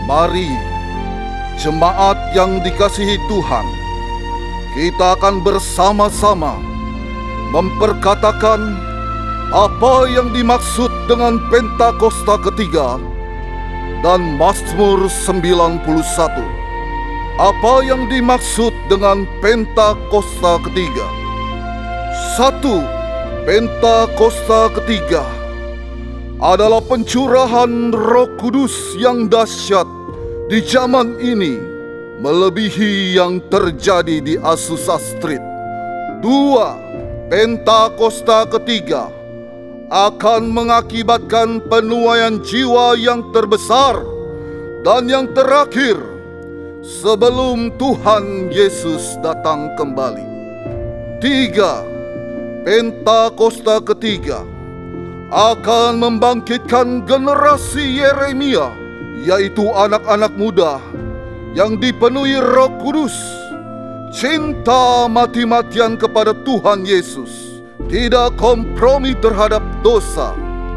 Mari, jemaat yang dikasihi Tuhan, kita akan bersama-sama memperkatakan apa yang dimaksud dengan Pentakosta ketiga dan Mazmur 91. Apa yang dimaksud dengan Pentakosta ketiga? 1. Pentakosta ketiga adalah pencurahan Roh Kudus yang dahsyat di zaman ini, melebihi yang terjadi di Azusa Street. 2. Pentakosta ketiga akan mengakibatkan penuaian jiwa yang terbesar dan yang terakhir sebelum Tuhan Yesus datang kembali. 3. Pentakosta ketiga akan membangkitkan generasi Yeremia, yaitu anak-anak muda yang dipenuhi Roh Kudus, cinta mati-matian kepada Tuhan Yesus, tidak kompromi terhadap dosa,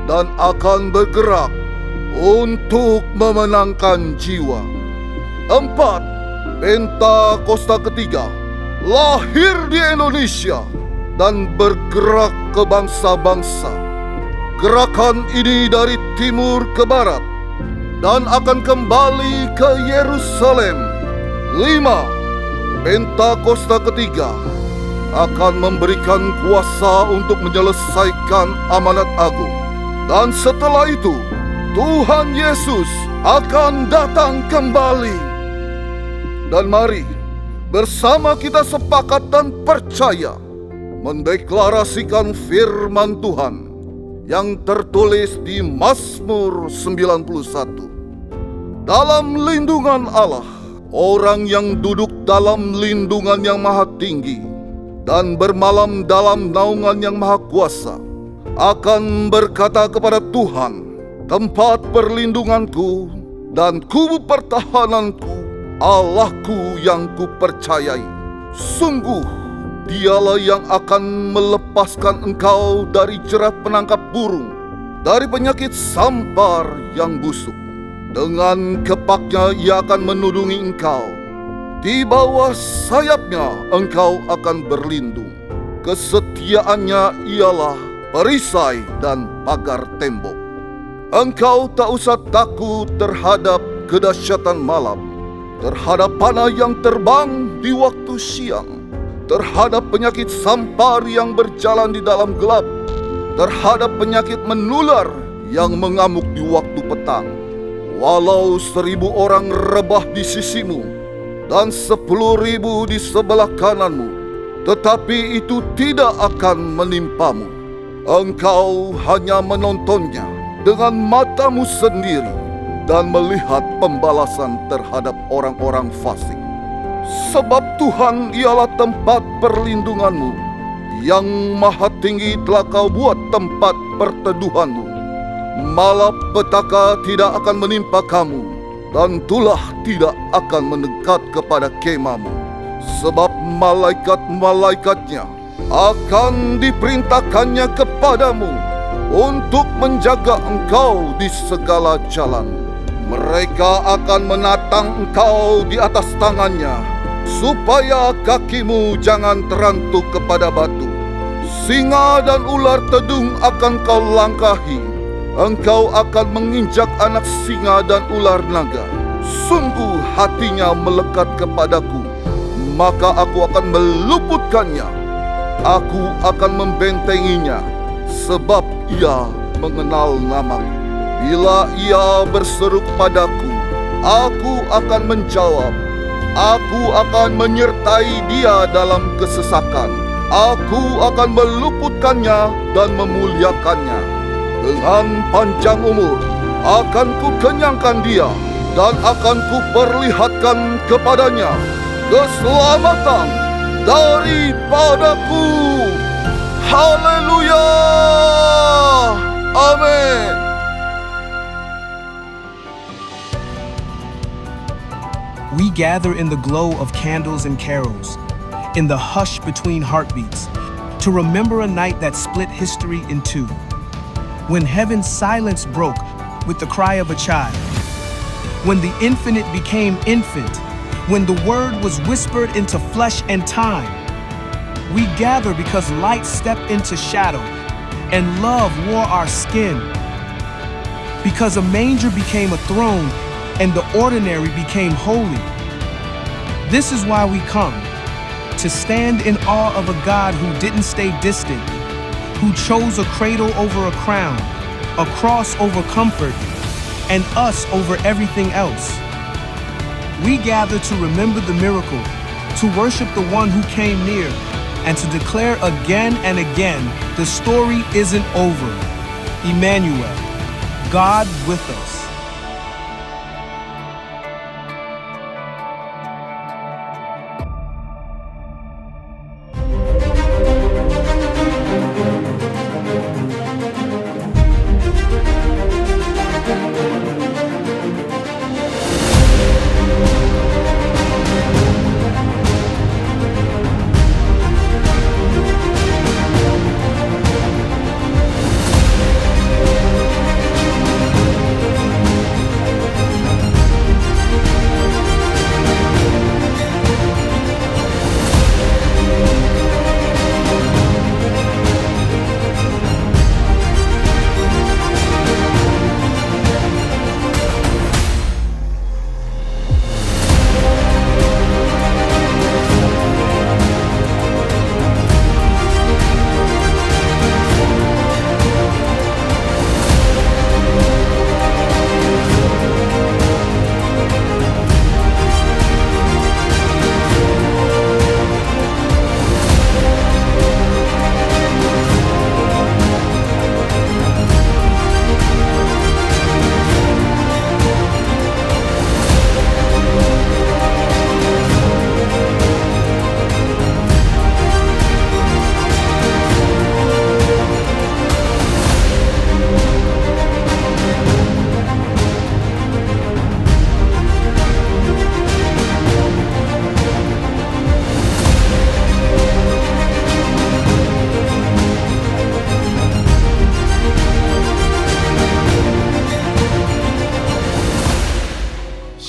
dan akan bergerak untuk memenangkan jiwa. 4. Pentakosta ketiga lahir di Indonesia dan bergerak ke bangsa-bangsa. Gerakan ini dari timur ke barat dan akan kembali ke Yerusalem. 5. Pentakosta ketiga akan memberikan kuasa untuk menyelesaikan amanat agung. Dan setelah itu, Tuhan Yesus akan datang kembali. Dan mari, bersama kita sepakat dan percaya mendeklarasikan firman Tuhan yang tertulis di Mazmur 91. Dalam lindungan Allah, orang yang duduk dalam lindungan yang maha tinggi dan bermalam dalam naungan yang maha kuasa akan berkata kepada Tuhan, tempat perlindunganku dan kubu pertahananku, Allahku yang kupercayai. Sungguh Dialah yang akan melepaskan engkau dari jerat penangkap burung, dari penyakit sampar yang busuk. Dengan kepaknya ia akan menudungi engkau. Di bawah sayapnya engkau akan berlindung. Kesetiaannya ialah perisai dan pagar tembok. Engkau tak usah takut terhadap kedahsyatan malam, terhadap panah yang terbang di waktu siang, terhadap penyakit sampar yang berjalan di dalam gelap, terhadap penyakit menular yang mengamuk di waktu petang. Walau 1.000 orang rebah di sisimu dan 10.000 di sebelah kananmu, tetapi itu tidak akan menimpamu. Engkau hanya menontonnya dengan matamu sendiri dan melihat pembalasan terhadap orang-orang fasik. Sebab Tuhan ialah tempat perlindunganmu, yang maha tinggi telah kau buat tempat perteduhanmu. Malapetaka tidak akan menimpa kamu, dan tulah tidak akan mendekat kepada kemahmu. Sebab malaikat-malaikatnya akan diperintahkannya kepadamu untuk menjaga engkau di segala jalan. Mereka akan menatang engkau di atas tangannya, supaya kakimu jangan terantuk kepada batu. Singa dan ular tedung akan kau langkahi. Engkau akan menginjak anak singa dan ular naga. Sungguh hatinya melekat kepadaku, maka aku akan meluputkannya. Aku akan membentenginya, sebab ia mengenal namaku. Bila ia berseru padaku, aku akan menjawab. Aku akan menyertai dia dalam kesesakan. Aku akan meluputkannya dan memuliakannya. Dengan panjang umur akan kukenyangkan dia, dan akan kuperlihatkan kepadanya keselamatan daripadaku. Haleluya! Amin. We gather in the glow of candles and carols, in the hush between heartbeats, to remember a night that split history in two. When heaven's silence broke with the cry of a child, when the infinite became infant, when the word was whispered into flesh and time. We gather because light stepped into shadow and love wore our skin. Because a manger became a throne and the ordinary became holy. This is why we come, to stand in awe of a God who didn't stay distant, who chose a cradle over a crown, a cross over comfort, and us over everything else. We gather to remember the miracle, to worship the one who came near, and to declare again and again, the story isn't over. Emmanuel, God with us.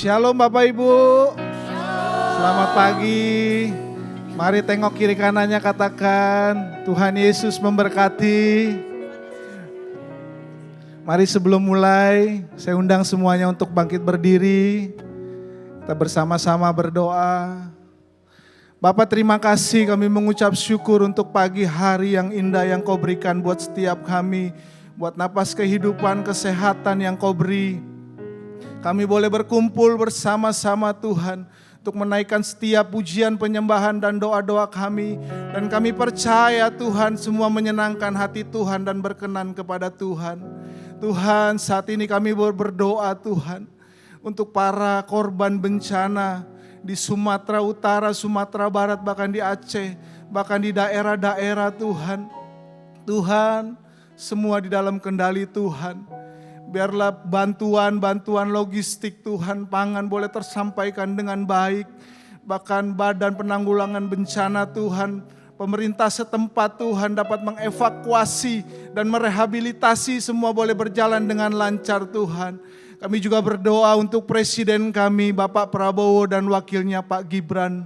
Shalom Bapak Ibu. Selamat pagi. Mari tengok kiri kanannya, katakan Tuhan Yesus memberkati. Mari sebelum mulai saya undang semuanya untuk bangkit berdiri. Kita bersama-sama berdoa. Bapak, terima kasih, kami mengucap syukur untuk pagi hari yang indah yang Kau berikan buat setiap kami. Buat napas kehidupan, kesehatan yang Kau beri. Kami boleh berkumpul bersama-sama Tuhan untuk menaikkan setiap pujian, penyembahan dan doa-doa kami. Dan kami percaya Tuhan semua menyenangkan hati Tuhan dan berkenan kepada Tuhan. Tuhan, saat ini kami berdoa Tuhan untuk para korban bencana di Sumatera Utara, Sumatera Barat, bahkan di Aceh, bahkan di daerah-daerah Tuhan. Tuhan, semua di dalam kendali Tuhan. Biarlah bantuan logistik Tuhan, pangan boleh tersampaikan dengan baik. Bahkan badan penanggulangan bencana Tuhan, pemerintah setempat Tuhan dapat mengevakuasi dan merehabilitasi, semua boleh berjalan dengan lancar Tuhan. Kami juga berdoa untuk presiden kami Bapak Prabowo dan wakilnya Pak Gibran.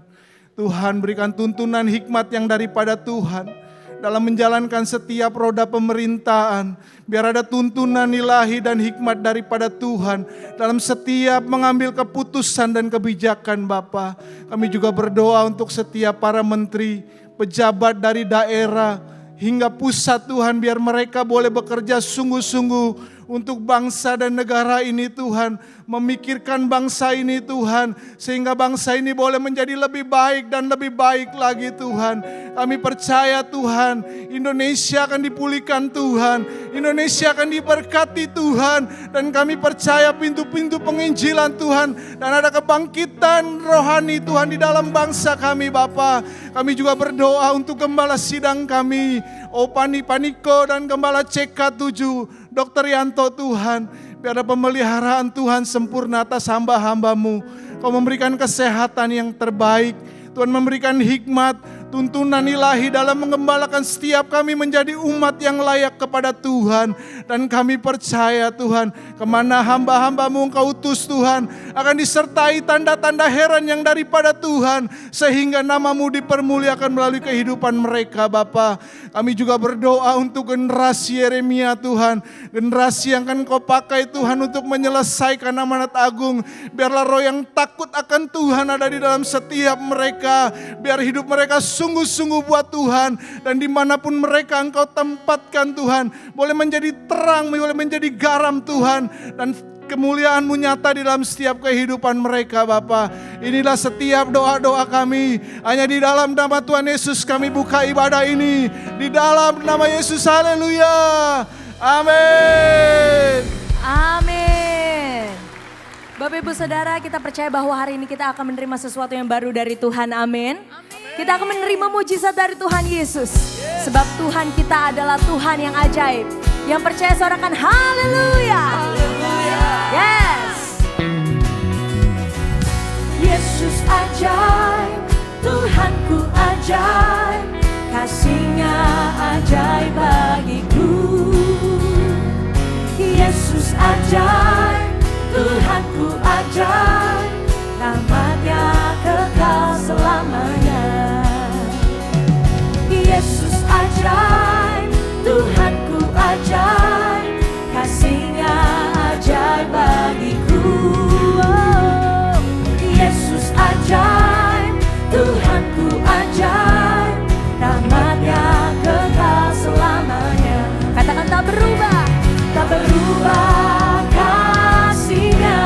Tuhan, berikan tuntunan hikmat yang daripada Tuhan dalam menjalankan setiap roda pemerintahan. Biar ada tuntunan ilahi dan hikmat daripada Tuhan dalam setiap mengambil keputusan dan kebijakan Bapa. Kami juga berdoa untuk setiap para menteri, pejabat dari daerah hingga pusat Tuhan. Biar mereka boleh bekerja sungguh-sungguh untuk bangsa dan negara ini Tuhan. Memikirkan bangsa ini Tuhan, sehingga bangsa ini boleh menjadi lebih baik dan lebih baik lagi Tuhan. Kami percaya Tuhan, Indonesia akan dipulihkan Tuhan, Indonesia akan diberkati Tuhan. Dan kami percaya pintu-pintu penginjilan Tuhan, dan ada kebangkitan rohani Tuhan di dalam bangsa kami Bapa. Kami juga berdoa untuk gembala sidang kami, Opani Paniko dan Gembala CK7, Dr. Yanto Tuhan. Biar ada pemeliharaan Tuhan sempurna atas hamba-hamba-Mu. Kau memberikan kesehatan yang terbaik, Tuhan memberikan hikmat, tuntunan ilahi dalam mengembalakan setiap kami menjadi umat yang layak kepada Tuhan. Dan kami percaya Tuhan, kemana hamba-hambamu Engkau utus Tuhan, akan disertai tanda-tanda heran yang daripada Tuhan, sehingga namamu dipermuliakan melalui kehidupan mereka Bapa. Kami juga berdoa untuk generasi Yeremia Tuhan, generasi yang akan Engkau pakai Tuhan untuk menyelesaikan amanat agung. Biarlah roh yang takut akan Tuhan ada di dalam setiap mereka, biar hidup mereka sungguh-sungguh buat Tuhan, dan dimanapun mereka Engkau tempatkan Tuhan, boleh menjadi terang, boleh menjadi garam Tuhan, dan kemuliaan-Mu nyata di dalam setiap kehidupan mereka Bapa. Inilah setiap doa-doa kami, hanya di dalam nama Tuhan Yesus kami buka ibadah ini, di dalam nama Yesus, haleluya, amin. Amin. Bapak Ibu Saudara, kita percaya bahwa hari ini kita akan menerima sesuatu yang baru dari Tuhan, amin. Kita akan menerima mujizat dari Tuhan Yesus. Sebab Tuhan kita adalah Tuhan yang ajaib. Yang percaya sorakan haleluya. Yes. Yesus ajaib, Tuhanku ajaib, kasih-Nya ajaib bagiku. Yesus ajaib, Tuhanku ajaib, nama-Nya kekal selamanya. Yesus ajaib, Tuhanku ajaib, kasih-Nya ajaib bagiku. Oh, Yesus ajaib, Tuhanku ajaib, nama-Nya kekal selamanya. Katakan tak berubah, tak berubah kasih-Nya.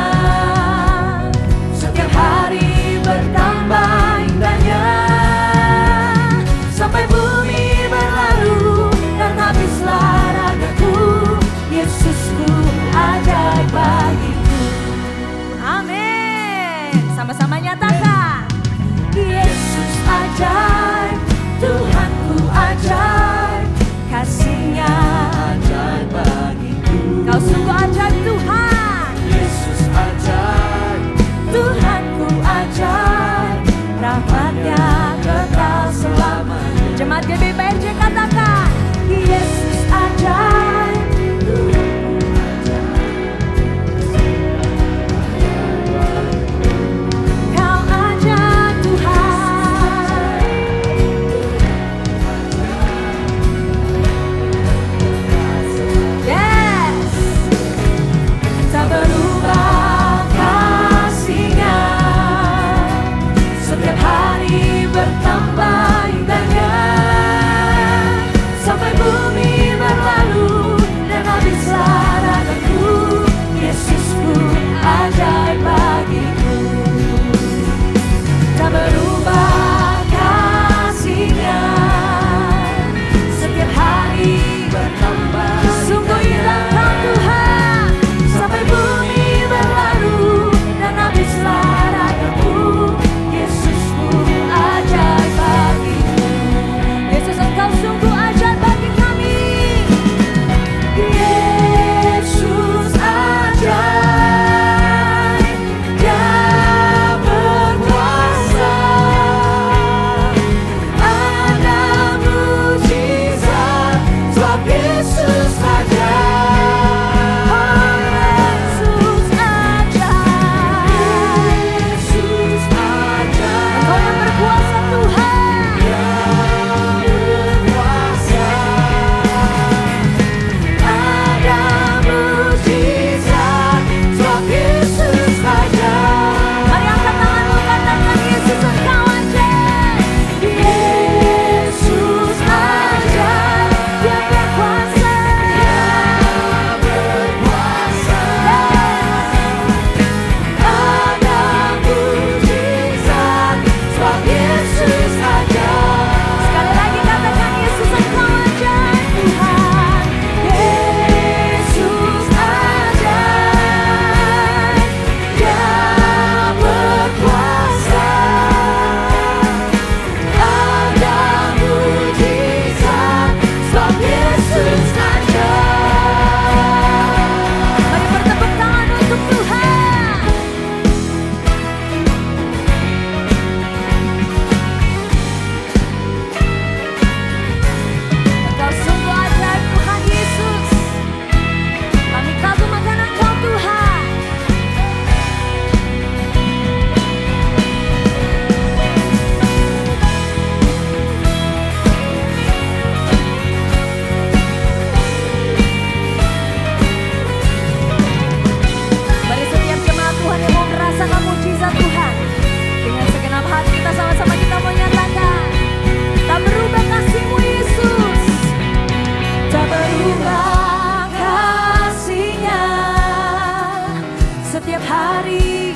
setiap hari.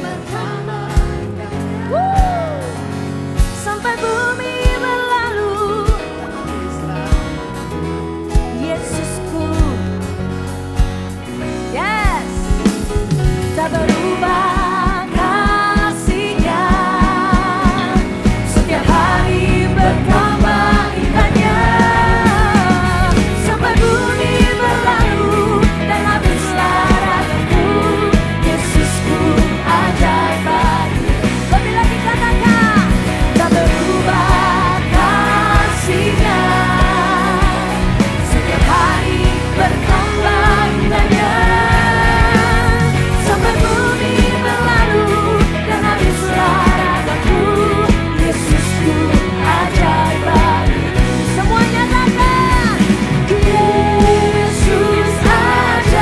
Woo! Sampai bumi berlalu, Yesusku, yes, tak berubah kasih-Nya, setiap hari bertambah indahnya. Sampai bumi berlalu dan habislah ragaku, Yesusku ajaib baru. Lebih lagi katakan, tak berubah kasih-Nya, setiap hari bertambah indahnya. Sampai bumi berlalu dan habislah ragaku, Yesusku ajaib baru. Semuanya katakan, Yesus ajaib,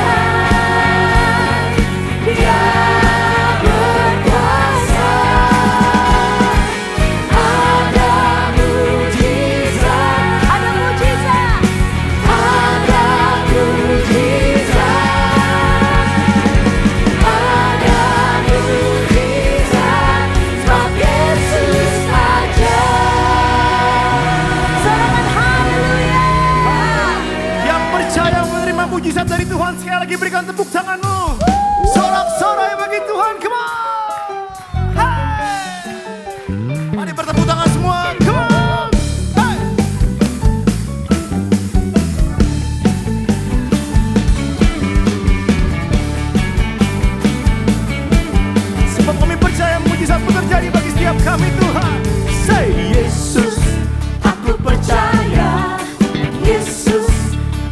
Dia berkuasa. Ada mujizat, ada mujizat, ada mujizat, ada mujizat, sebab Yesus ajaib. Sorakan haleluya. Yang percaya menerima mujizat dari Tuhan, sekali lagi berikan tepuk tanganmu. Sorak-sorai bagi Tuhan, come on. Hey. Mari bertepuk tangan semua, come on. Hey. Sebab kami percaya mujizat pun terjadi bagi setiap kami, Tuhan. Say Yesus, aku percaya. Yesus,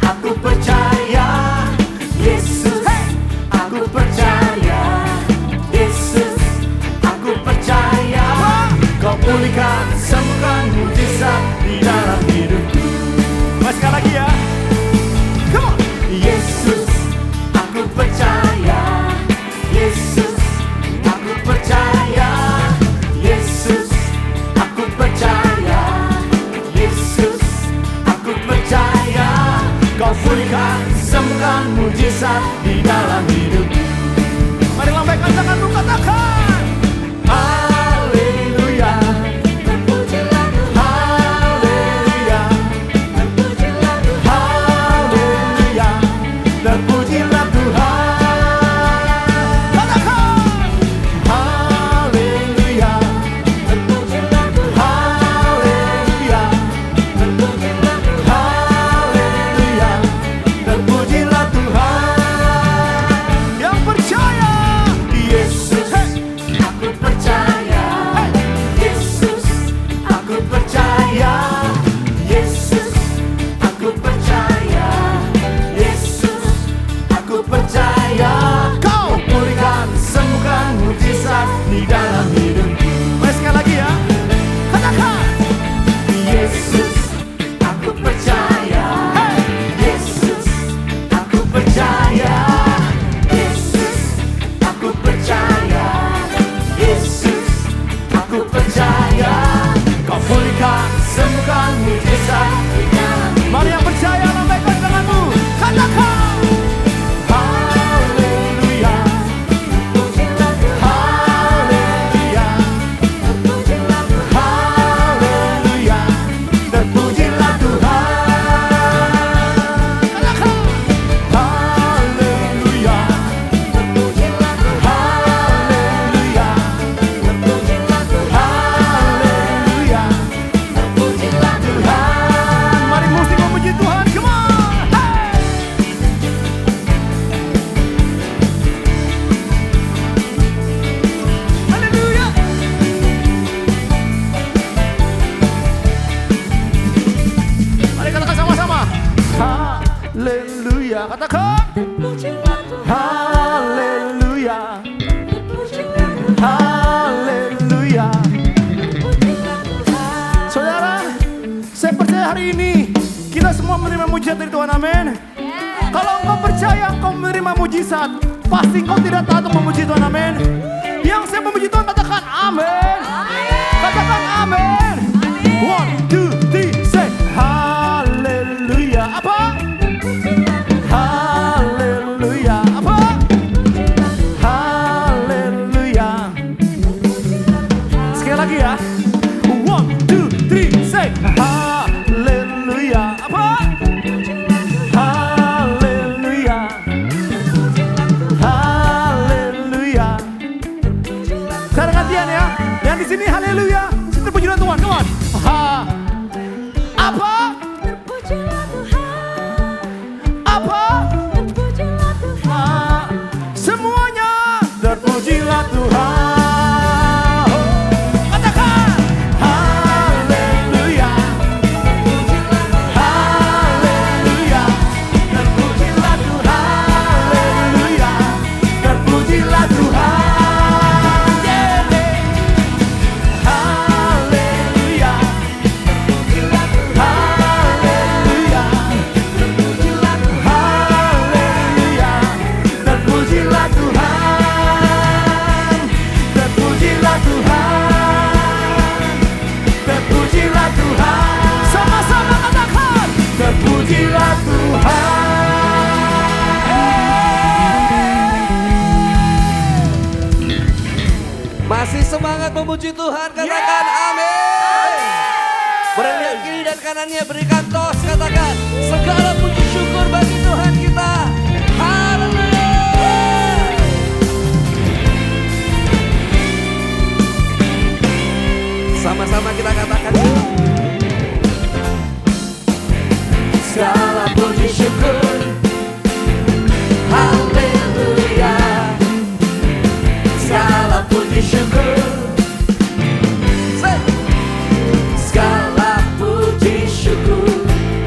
aku percaya. Yesus, aku percaya. Yesus, aku percaya. Kau pulihkan, sembuhkan, mujizat di dalam hidupku. Mas sekali lagi ya. Come on. Yesus, aku percaya. Yesus, aku percaya. Yesus, aku percaya. Yesus, aku percaya. Kau pulihkan, sembuhkan, mujizat di dalam hidupku. Mari lambaikan tanganmu, katakan haleluya. Terpujilah Tuhan, Haleluya. terpujilah Tuhan, Haleluya. Terpujilah Tuhan. Katakan haleluya. terpujilah Tuhan, Haleluya. terpujilah Tuhan. Haleluya. Terpujilah Tuhan. Yang percaya Yesus, Aku percaya, Yesus, aku percaya. Yesus, aku percaya. Yesus, aku percaya. Kau pulihkan, sembuhkan, mujizat di dalam hidupku. Mari sekali lagi ya. Katakan Yesus, aku percaya. Yesus, aku percaya. Yesus, aku percaya. Yesus, aku percaya. Kau pulihkan, sembuhkan, mujizat di dalam hidupku. Mari yang percaya, lambaikan tanganmu. Katakan haleluya. terpujilah Tuhan, Haleluya. terpujilah Tuhan. Haleluya. Terpujilah Tuhan. Katakan haleluya. Terpujilah Tuhan, Haleluya. terpujilah Tuhan, Haleluya. terpujilah Tuhan. Mari musik memuji Tuhan, come on. Hey. Haleluya. Mari katakan sama-sama. Haleluya. Katakan Terpujilah Tuhan, haleluya. terpujilah Tuhan, Haleluya. terpujilah Tuhan. Saudara, saya percaya hari ini kita semua menerima mujizat dari Tuhan, amin. Kalau engkau percaya engkau menerima mujizat, pasti engkau tidak taat untuk memuji Tuhan, amin. Yang saya memuji Tuhan katakan amin. Katakan amin. One, two, three, say haleluya. Apa? Haleluya. Apa? Haleluya. di sini, haleluya. Terpujilah Tuhan, come on. Apa? Terpujilah Tuhan. Apa? Terpujilah Tuhan. Semuanya terpujilah Tuhan. Katakan haleluya. Haleluya. Terpujilah Tuhan. Haleluya. Terpujilah Tuhan. Haleluya. Terpujilah Tuhan. Haleluya. Terpujilah Tuhan. Haleluya. Terpujilah Tuhan. Terpujilah Tuhan. Terpujilah Tuhan. Sama-sama katakan. Terpujilah Tuhan. Masih semangat memuji Tuhan, katakan amin. Berlihat kiri dan kanannya, berikan tos, katakan segala puji syukur bagi Tuhan kita. Haleluya. Sama-sama kita katakan segala puji syukur. Haleluya. Segala puji syukur. Say. Segala puji syukur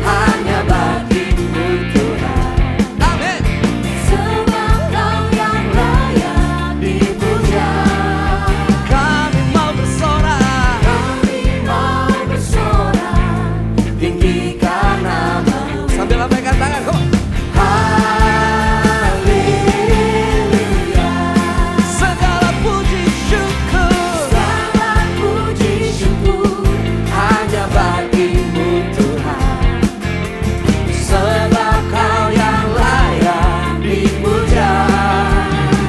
hanya bagimu Tuhan. Amin. Sebab Kau yang layak dipuja. Kami mau bersorak, Kami mau bersorak, tinggikan nama-Mu. Sambil lambaikan tangan, come on. haleluya. Segala puji syukur Segala puji syukur hanya bagimu Tuhan. Sebab Kau yang layak dipuja.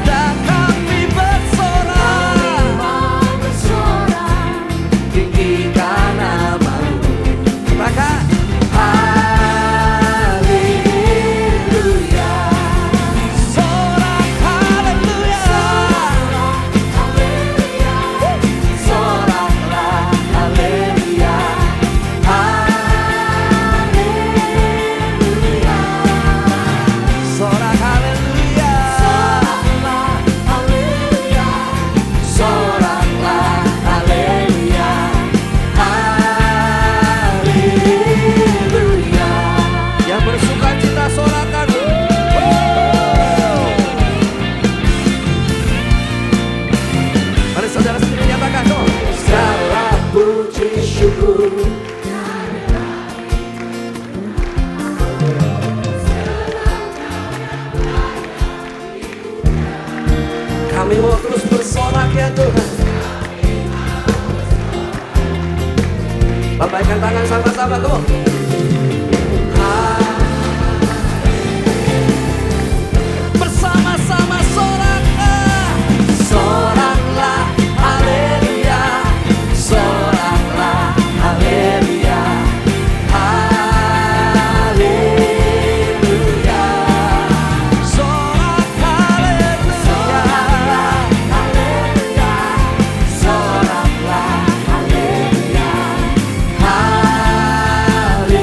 Dan kami bersorak, mau bersorak, tinggikan nama-Mu. Katakan haleluya. Sorak haleluya. Soraklah haleluya. Haleluya. Sorak haleluya. Soraklah haleluya. Haleluya. Yang bersuka cita sorakan. Mari saudara sendiri nyatakan dong. Segala puji syukur. Kami mau terus bersorak ya Tuhan. Lambaikan tangan sama-sama tuh. Bersama-sama soraklah. Soraklah haleluya. Soraklah haleluya. Haleluya. Sorak haleluya. Soraklah haleluya. Haleluya.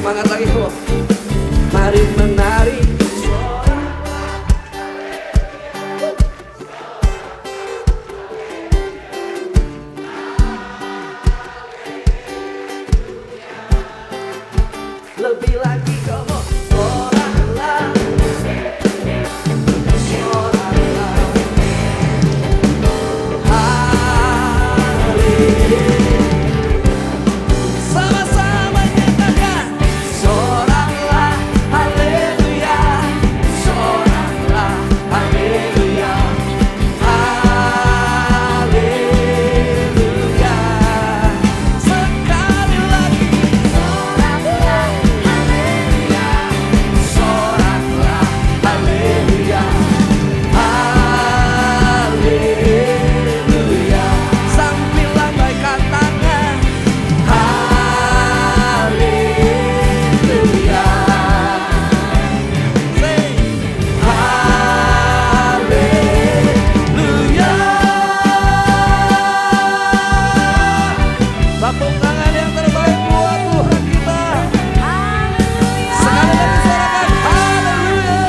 Semangat lagi kok. Mari menari. Lebih lagi kamu soraklah, soraklah. Sama-sama nyatakan soraklah haleluya, soraklah haleluya, haleluya. Sekali lagi soraklah haleluya, soraklah haleluya, haleluya. Sambil lambaikan tangan haleluya. Say haleluya. Tepuk tangan yang terbaik buat Tuhan kita. Sekali lagi sorakan haleluya.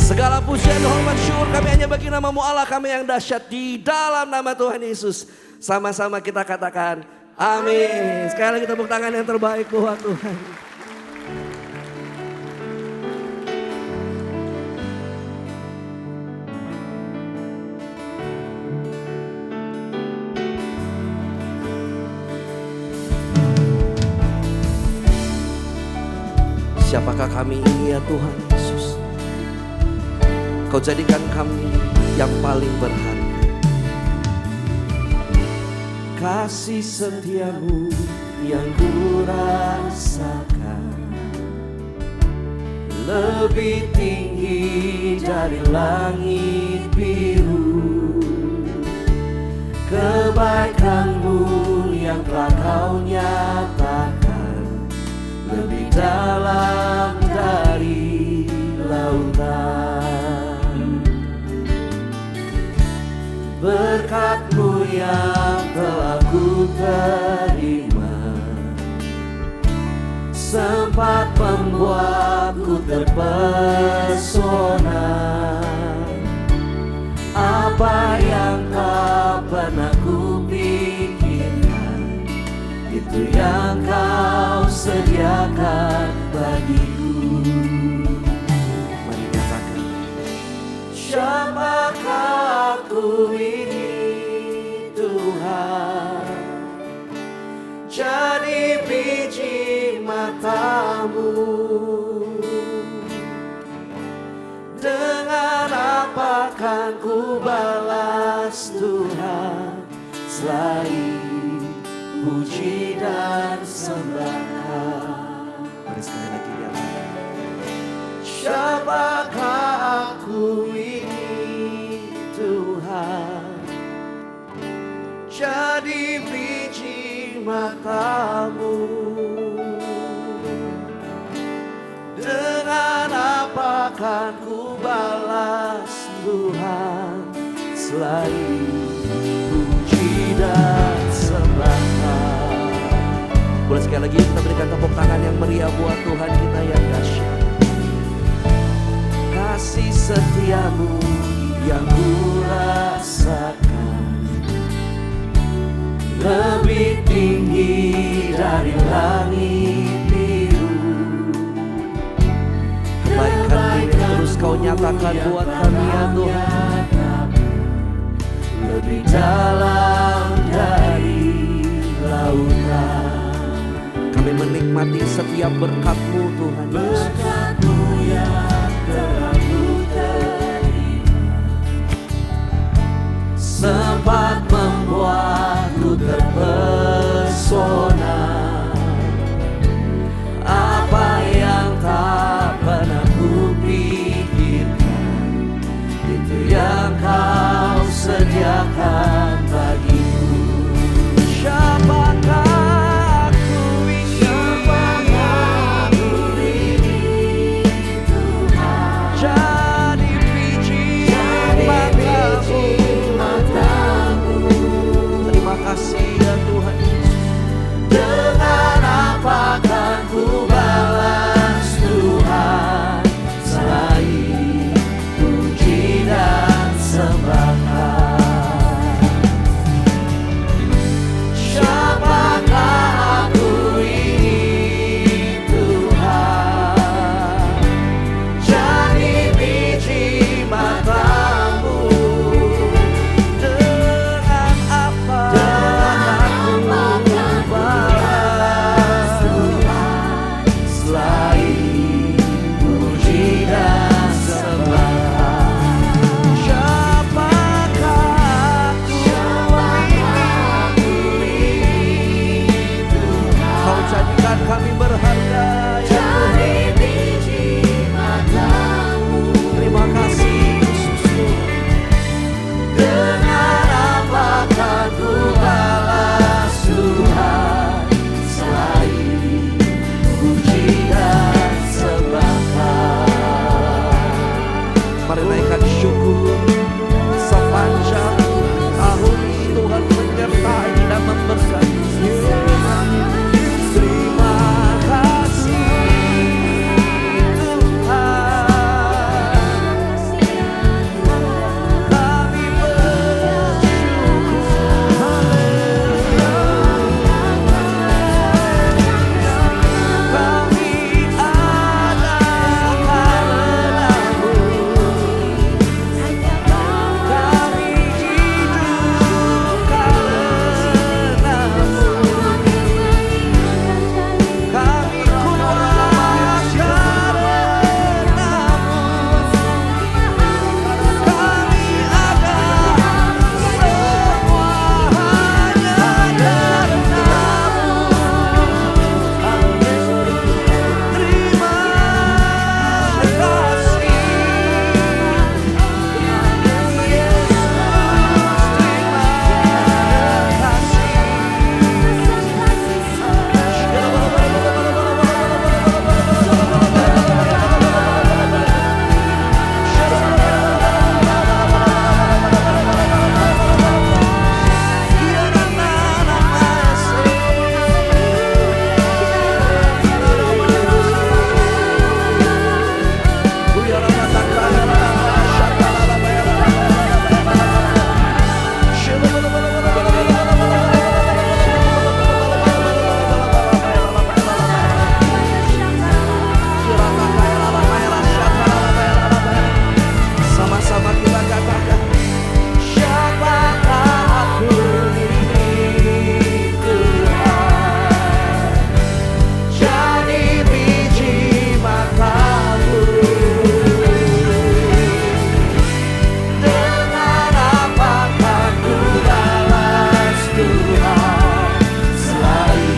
Segala pujian hormat syukur kami hanya bagi nama-Mu Allah kami yang dahsyat di dalam nama Tuhan Yesus. Sama-sama kita katakan amin. Sekali lagi tepuk tangan yang terbaik buat Tuhan. Siapakah kami ini ya Tuhan Yesus? Kau jadikan kami yang paling berharga. Kasih setiamu yang ku rasakan lebih tinggi dari langit biru. Kebaikanmu yang telah kau nyatakan lebih dalam dari lautan. Berkat-Mu yang telah ku terima sempat membuatku terpesona. Apa yang tak pernah ku pikirkan, itu yang Kau sediakan bagiku. Mari katakan, siapakah aku ini Tuhan? Jadi biji mata-Mu. Dengan apa kan ku balas Tuhan selain puji dan sembah. Mari sekali lagi nyatakan, siapakah aku ini Tuhan? Jadi biji mata-Mu. Dengan apa kan ku balas Tuhan selain puji dan sembah. Boleh sekali lagi kita berikan tepuk tangan yang meriah buat Tuhan kita yang dahsyat. Kasih setiamu yang ku rasakan lebih tinggi dari langit biru. Kebaikan terus Kau nyatakan buat kami ya Tuhan, lebih dalam dari lautan. Kami menikmati setiap berkat-Mu Tuhan Yesus. Berkat-Mu yang telah ku terima sempat membuatku terpesona. Apa yang tak pernah ku pikirkan, itu yang Kau sediakan bagiku. Siapakah aku ini Tuhan? Mari naikkan syukur. Sepanjang tahun Tuhan menyertai dan memberkati. Terima kasih Tuhan, kami sama-sama kita katakan, siapakah aku ini Tuhan, jadi biji matamu. Dengan apakah ku balas Tuhan, selain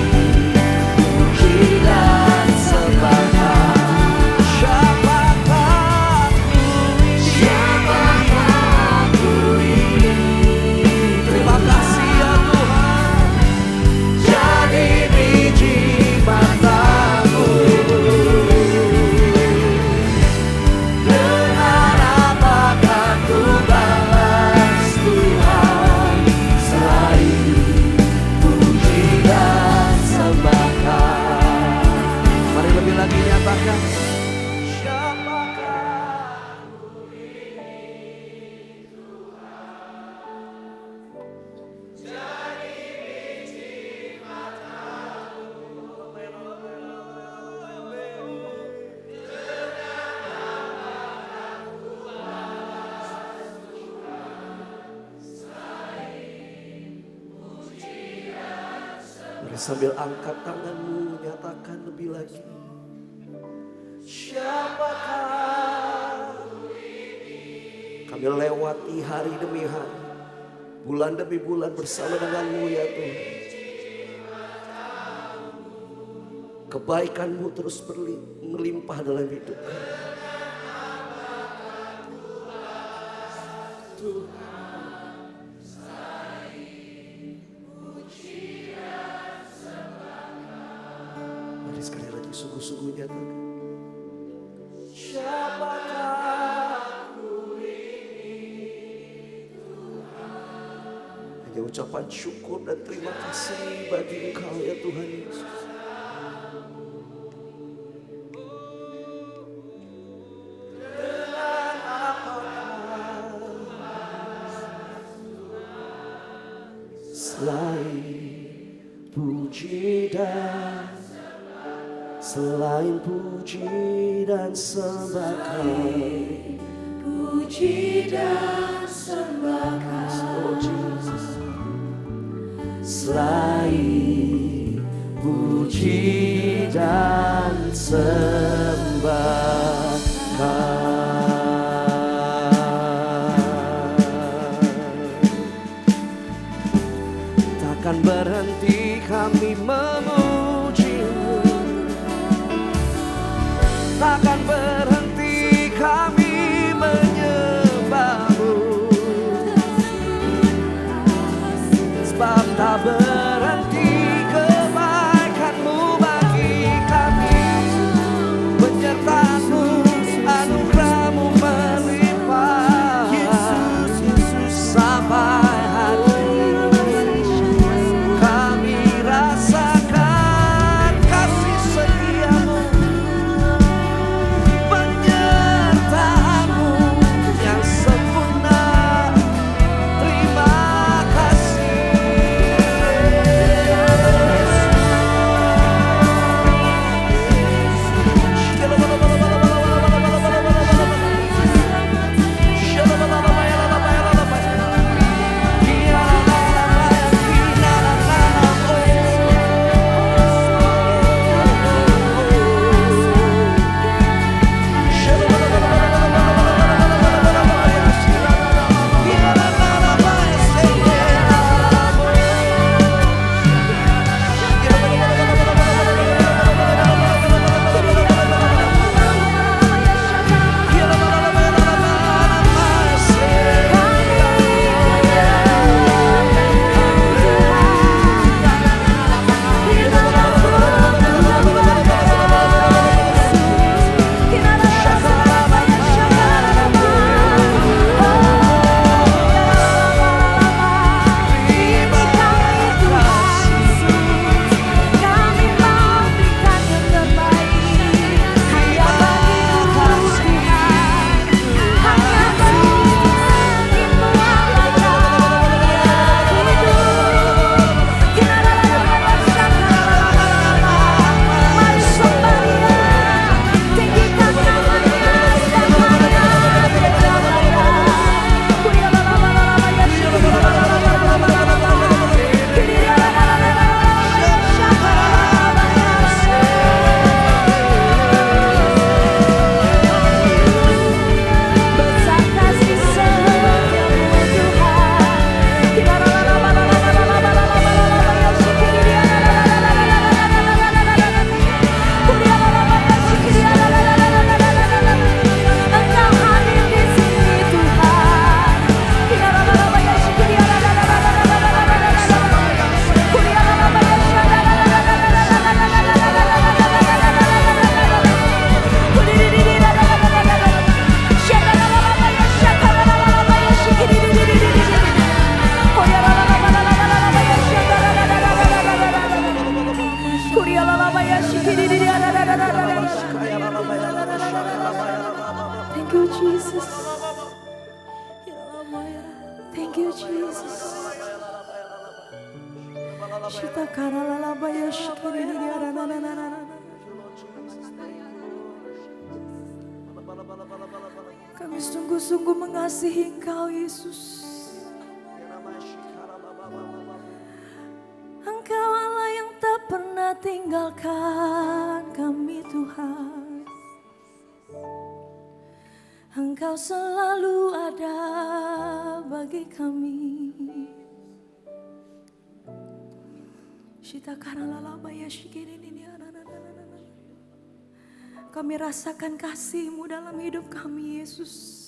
puji dan sembah. Terima kasih ya Tuhan, jadi biji matamu. Dengan apakah ku balas Tuhan, selain puji dan sembahkan. Mari lebih lagi nyatakan, siapakah Mari sambil angkat tanganmu, nyatakan lebih lagi. Siapakah? Kami lewati hari demi hari, bulan demi bulan bersama denganmu ya Tuhan. Kebaikanmu terus melimpah dalam hidup kami. Mari sekali lagi sungguh-sungguh nyatakan, siapakah aku ini Tuhan. Hanya ucapan syukur dan terima kasih bagi Engkau ya Tuhan Yesus. Dengan apakah selain puji dan selain puji dan sembahkan, puji dan sembahkan, oh Jesus. Selain puji dan sembahkan, takkan berhenti kami memuji-Mu. Takkan berhenti kami menyembah-Mu, sebab tak berhenti kebaikan-Mu bagi kami. you, Jesus. Shita karalalabaya shikiririrararararara. Kami sungguh-sungguh mengasihi Engkau, Yesus. Engkau Allah yang tak pernah tinggalkan kami, Tuhan. Engkau selalu ada bagi kami. Shita karalalabaya shikiririrarararara. Kami rasakan kasih-Mu dalam hidup kami, Yesus.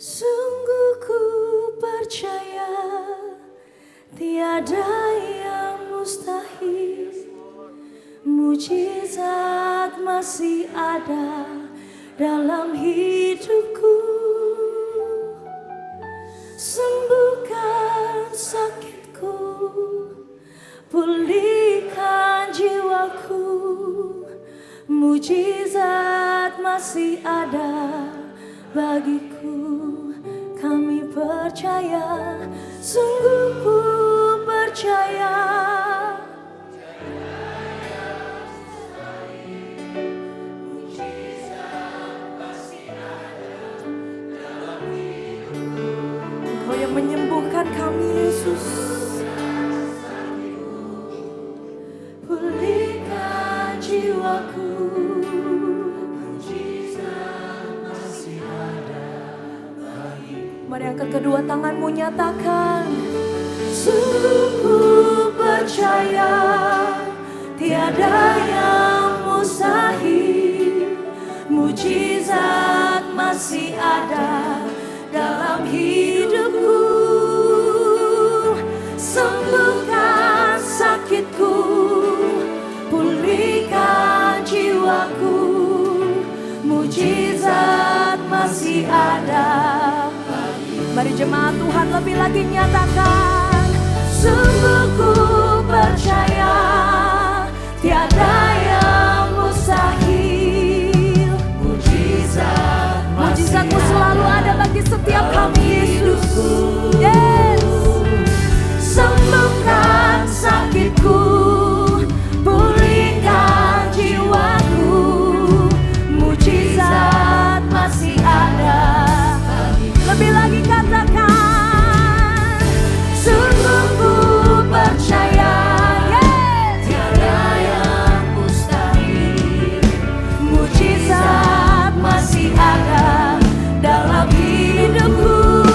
Sungguh ku percaya tiada yang mustahil. Mujizat masih ada dalam hidupku. Sembuhkan sakitku, pulihkan jiwaku. Mujizat masih ada bagiku. Kami percaya, sungguh ku percaya. Engkau yang menyembuhkan kami, Yesus. Pulihkan jiwaku. Mari angkat kedua tanganmu, nyatakan. Sungguh ku percaya tiada yang mustahil. Mujizat masih ada dalam hidupku. Sembuhkan sakitku, pulihkan jiwaku. Mujizat masih ada. Mari jemaat Tuhan lebih lagi nyatakan. Sungguh ku percaya tiada yang mustahil. Mujizat-Mu selalu ada bagi setiap kami, Yesus. Yes. Sembuhkan sakitku, pulihkan jiwaku. Mujizat masih ada. Lebih lagi katakan. Sungguh ku percaya, yes. Tiada yang mustahil. Mujizat masih ada dalam hidupku.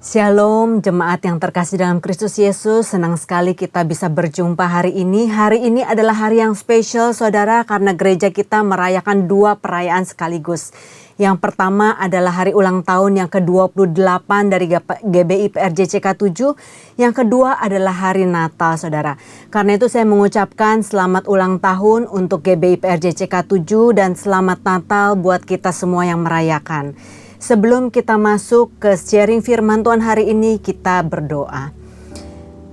Shalom jemaat yang terkasih dalam Kristus Yesus, senang sekali kita bisa berjumpa hari ini. Hari ini adalah hari yang spesial saudara karena gereja kita merayakan 2 perayaan sekaligus. Yang pertama adalah hari ulang tahun yang ke-28 dari GBI PRJCK 7. Yang kedua adalah hari Natal saudara. Karena itu saya mengucapkan selamat ulang tahun untuk GBI PRJCK 7 dan selamat Natal buat kita semua yang merayakan. Sebelum kita masuk ke sharing firman Tuhan hari ini, kita berdoa.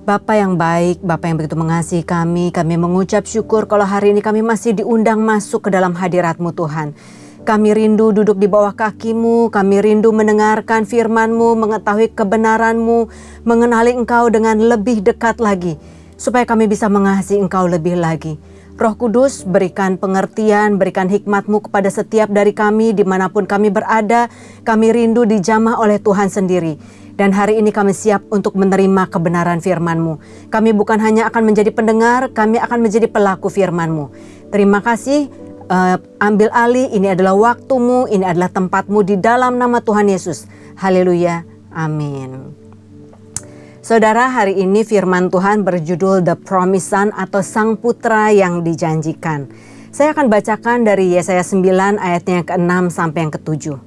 Bapa yang baik, Bapa yang begitu mengasihi kami mengucap syukur kalau hari ini kami masih diundang masuk ke dalam hadirat-Mu Tuhan. Kami rindu duduk di bawah kaki-Mu, kami rindu mendengarkan firman-Mu, mengetahui kebenaran-Mu, mengenali Engkau dengan lebih dekat lagi, supaya kami bisa mengasihi Engkau lebih lagi. Roh Kudus, berikan pengertian, berikan hikmat-Mu kepada setiap dari kami dimanapun kami berada. Kami rindu dijamah oleh Tuhan sendiri. Dan hari ini kami siap untuk menerima kebenaran firman-Mu. Kami bukan hanya akan menjadi pendengar, kami akan menjadi pelaku firman-Mu. Terima kasih, ambil alih, ini adalah waktu-Mu, ini adalah tempat-Mu di dalam nama Tuhan Yesus. Haleluya, amin. Saudara, hari ini firman Tuhan berjudul The Promised Son atau Sang Putra yang dijanjikan. Saya akan bacakan dari Yesaya 9 ayatnya yang ke-6 sampai yang ke-7.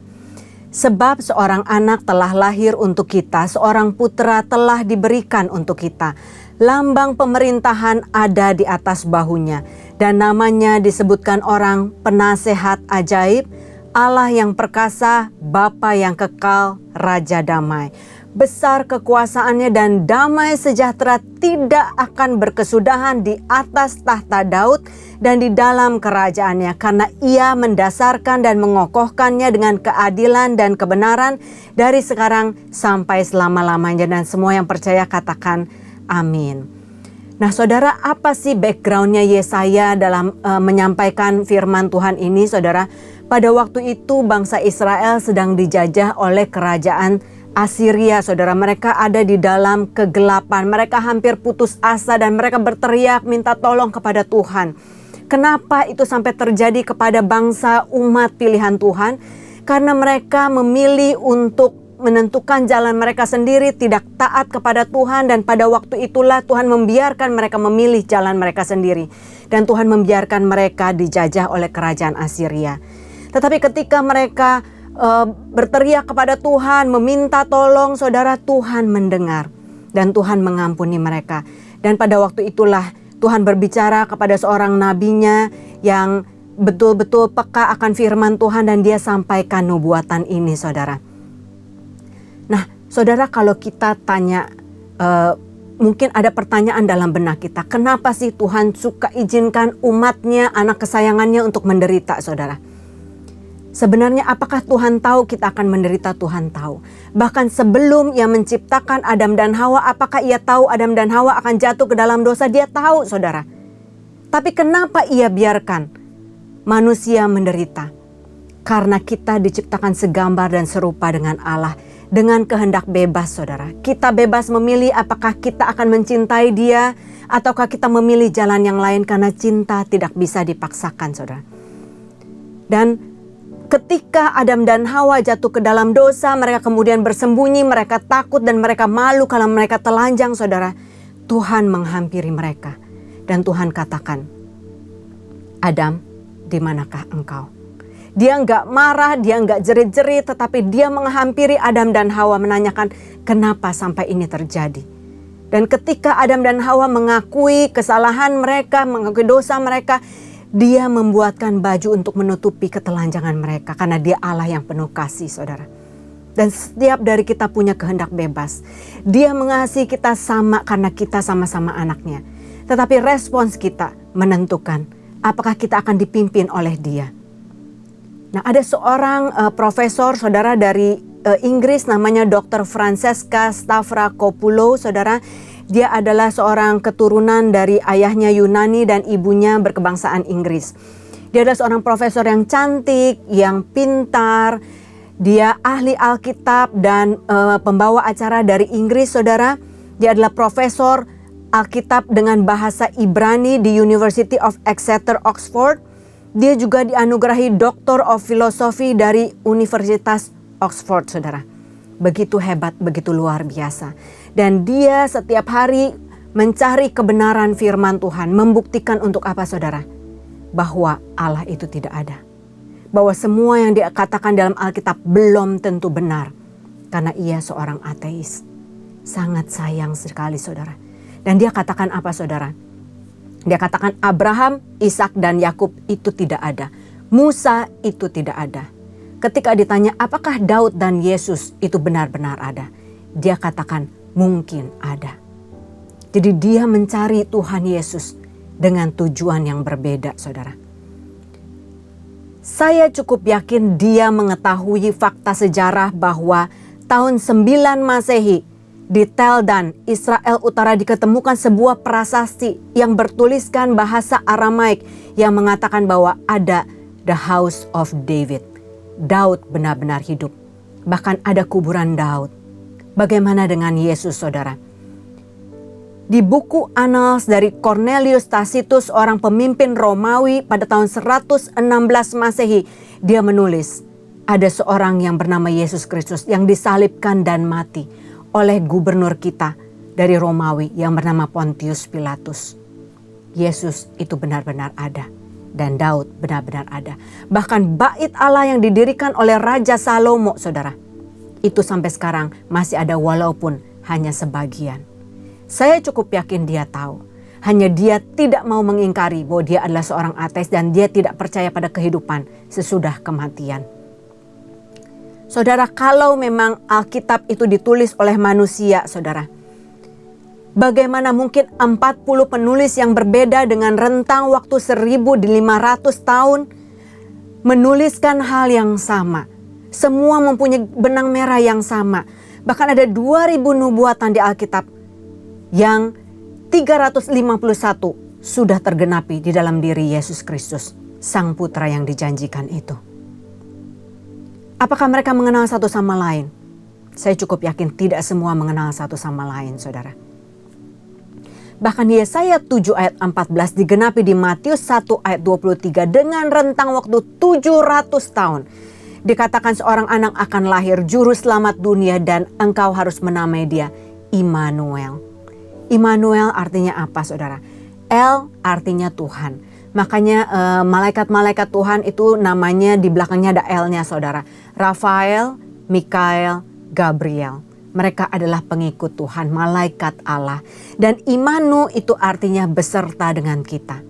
Sebab seorang anak telah lahir untuk kita, seorang putra telah diberikan untuk kita. Lambang pemerintahan ada di atas bahunya, dan namanya disebutkan orang Penasehat Ajaib, Allah yang perkasa, Bapa yang kekal, Raja damai. Besar kekuasaannya dan damai sejahtera tidak akan berkesudahan di atas tahta Daud dan di dalam kerajaannya, karena ia mendasarkan dan mengokohkannya dengan keadilan dan kebenaran dari sekarang sampai selama-lamanya. Dan semua yang percaya katakan amin. Nah saudara, apa sih backgroundnya Yesaya dalam menyampaikan firman Tuhan ini saudara? Pada waktu itu bangsa Israel sedang dijajah oleh kerajaan Asiria saudara. Mereka ada di dalam kegelapan, mereka hampir putus asa dan mereka berteriak minta tolong kepada Tuhan. Kenapa itu sampai terjadi kepada bangsa umat pilihan Tuhan? Karena mereka memilih untuk menentukan jalan mereka sendiri, tidak taat kepada Tuhan, dan pada waktu itulah Tuhan membiarkan mereka memilih jalan mereka sendiri. Dan Tuhan membiarkan mereka dijajah oleh kerajaan Asiria. Tetapi ketika mereka berteriak kepada Tuhan, meminta tolong, saudara, Tuhan mendengar dan Tuhan mengampuni mereka. Dan pada waktu itulah Tuhan berbicara kepada seorang nabinya yang betul-betul peka akan firman Tuhan dan dia sampaikan nubuatan ini saudara. Nah saudara, kalau kita tanya, mungkin ada pertanyaan dalam benak kita, kenapa sih Tuhan suka izinkan umatnya, anak kesayangannya untuk menderita saudara? Sebenarnya apakah Tuhan tahu kita akan menderita? Tuhan tahu. Bahkan sebelum ia menciptakan Adam dan Hawa, apakah ia tahu Adam dan Hawa akan jatuh ke dalam dosa? Dia tahu saudara. Tapi kenapa ia biarkan manusia menderita? Karena kita diciptakan segambar dan serupa dengan Allah. Dengan kehendak bebas saudara. Kita bebas memilih apakah kita akan mencintai dia ataukah kita memilih jalan yang lain, karena cinta tidak bisa dipaksakan saudara. Dan ketika Adam dan Hawa jatuh ke dalam dosa, mereka kemudian bersembunyi, mereka takut dan mereka malu kalau mereka telanjang saudara. Tuhan menghampiri mereka dan Tuhan katakan, Adam, di manakah engkau? Dia enggak marah, dia enggak jerit-jerit, tetapi dia menghampiri Adam dan Hawa menanyakan kenapa sampai ini terjadi. Dan ketika Adam dan Hawa mengakui kesalahan mereka, mengakui dosa mereka, dia membuatkan baju untuk menutupi ketelanjangan mereka karena dia Allah yang penuh kasih saudara. Dan setiap dari kita punya kehendak bebas. Dia mengasihi kita sama karena kita sama-sama anaknya. Tetapi respons kita menentukan apakah kita akan dipimpin oleh dia. Nah ada seorang profesor saudara dari Inggris namanya Dr. Francesca Stavrakopoulos saudara. Dia adalah seorang keturunan dari ayahnya Yunani dan ibunya berkebangsaan Inggris. Dia adalah seorang profesor yang cantik, yang pintar. Dia ahli Alkitab dan pembawa acara dari Inggris saudara. Dia adalah profesor Alkitab dengan bahasa Ibrani di University of Exeter, Oxford. Dia juga dianugerahi Doctor of Philosophy dari Universitas Oxford saudara. begitu hebat, begitu luar biasa. Dan dia setiap hari mencari kebenaran firman Tuhan, membuktikan untuk apa saudara? Bahwa Allah itu tidak ada. Bahwa semua yang dia katakan dalam Alkitab belum tentu benar. Karena ia seorang ateis. Sangat sayang sekali saudara. Dan dia katakan apa saudara? Dia katakan Abraham, Ishak dan Yakub itu tidak ada. Musa itu tidak ada. Ketika ditanya apakah Daud dan Yesus itu benar-benar ada? Dia katakan mungkin ada. Jadi dia mencari Tuhan Yesus dengan tujuan yang berbeda saudara. Saya cukup yakin dia mengetahui fakta sejarah bahwa tahun 9 Masehi di Tel Dan, Israel Utara diketemukan sebuah prasasti yang bertuliskan bahasa Aramaik yang mengatakan bahwa ada the house of David. Daud benar-benar hidup. Bahkan ada kuburan Daud. Bagaimana dengan Yesus saudara? Di buku Annals dari Cornelius Tacitus, orang pemimpin Romawi pada tahun 116 Masehi, dia menulis, ada seorang yang bernama Yesus Kristus yang disalibkan dan mati oleh gubernur kita dari Romawi yang bernama Pontius Pilatus. Yesus itu benar-benar ada dan Daud benar-benar ada. Bahkan bait Allah yang didirikan oleh Raja Salomo saudara, itu sampai sekarang masih ada walaupun hanya sebagian. Saya cukup yakin dia tahu. Hanya dia tidak mau mengingkari bahwa dia adalah seorang ateis dan dia tidak percaya pada kehidupan sesudah kematian. Saudara, kalau memang Alkitab itu ditulis oleh manusia, saudara, bagaimana mungkin 40 penulis yang berbeda dengan rentang waktu 1500 tahun menuliskan hal yang sama. Semua mempunyai benang merah yang sama. Bahkan ada 2000 nubuatan di Alkitab yang 351 sudah tergenapi di dalam diri Yesus Kristus, Sang Putra yang dijanjikan itu. Apakah mereka mengenal satu sama lain? Saya cukup yakin tidak semua mengenal satu sama lain, saudara. Bahkan Yesaya 7 ayat 14 digenapi di Matius 1 ayat 23 dengan rentang waktu 700 tahun. Dikatakan seorang anak akan lahir, juru selamat dunia, dan engkau harus menamai dia Immanuel. Immanuel artinya apa saudara? El artinya Tuhan. Makanya malaikat-malaikat Tuhan itu namanya di belakangnya ada L-nya saudara. Rafael, Mikael, Gabriel. Mereka adalah pengikut Tuhan, malaikat Allah. Dan Imanu itu artinya beserta dengan kita.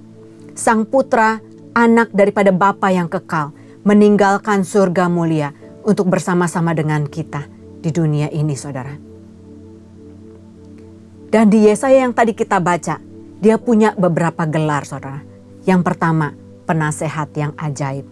Sang Putra, anak daripada Bapa yang kekal, meninggalkan surga mulia untuk bersama-sama dengan kita di dunia ini saudara. Dan di Yesaya yang tadi kita baca, dia punya beberapa gelar saudara. Yang pertama, penasehat yang ajaib.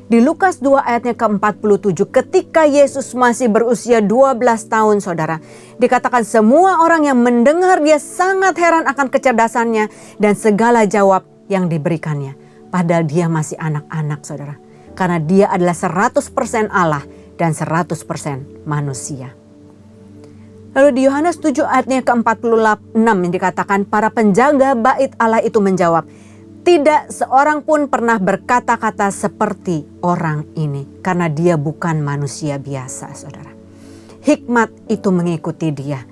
Di Lukas 2 ayatnya ke-47, ketika Yesus masih berusia 12 tahun saudara, dikatakan semua orang yang mendengar dia sangat heran akan kecerdasannya dan segala jawab yang diberikannya. Padahal dia masih anak-anak saudara. Karena dia adalah 100% Allah dan 100% manusia. Lalu di Yohanes 7 ayatnya ke-46 yang dikatakan para penjaga bait Allah itu menjawab, tidak seorang pun pernah berkata-kata seperti orang ini. Karena dia bukan manusia biasa saudara. Hikmat itu mengikuti dia.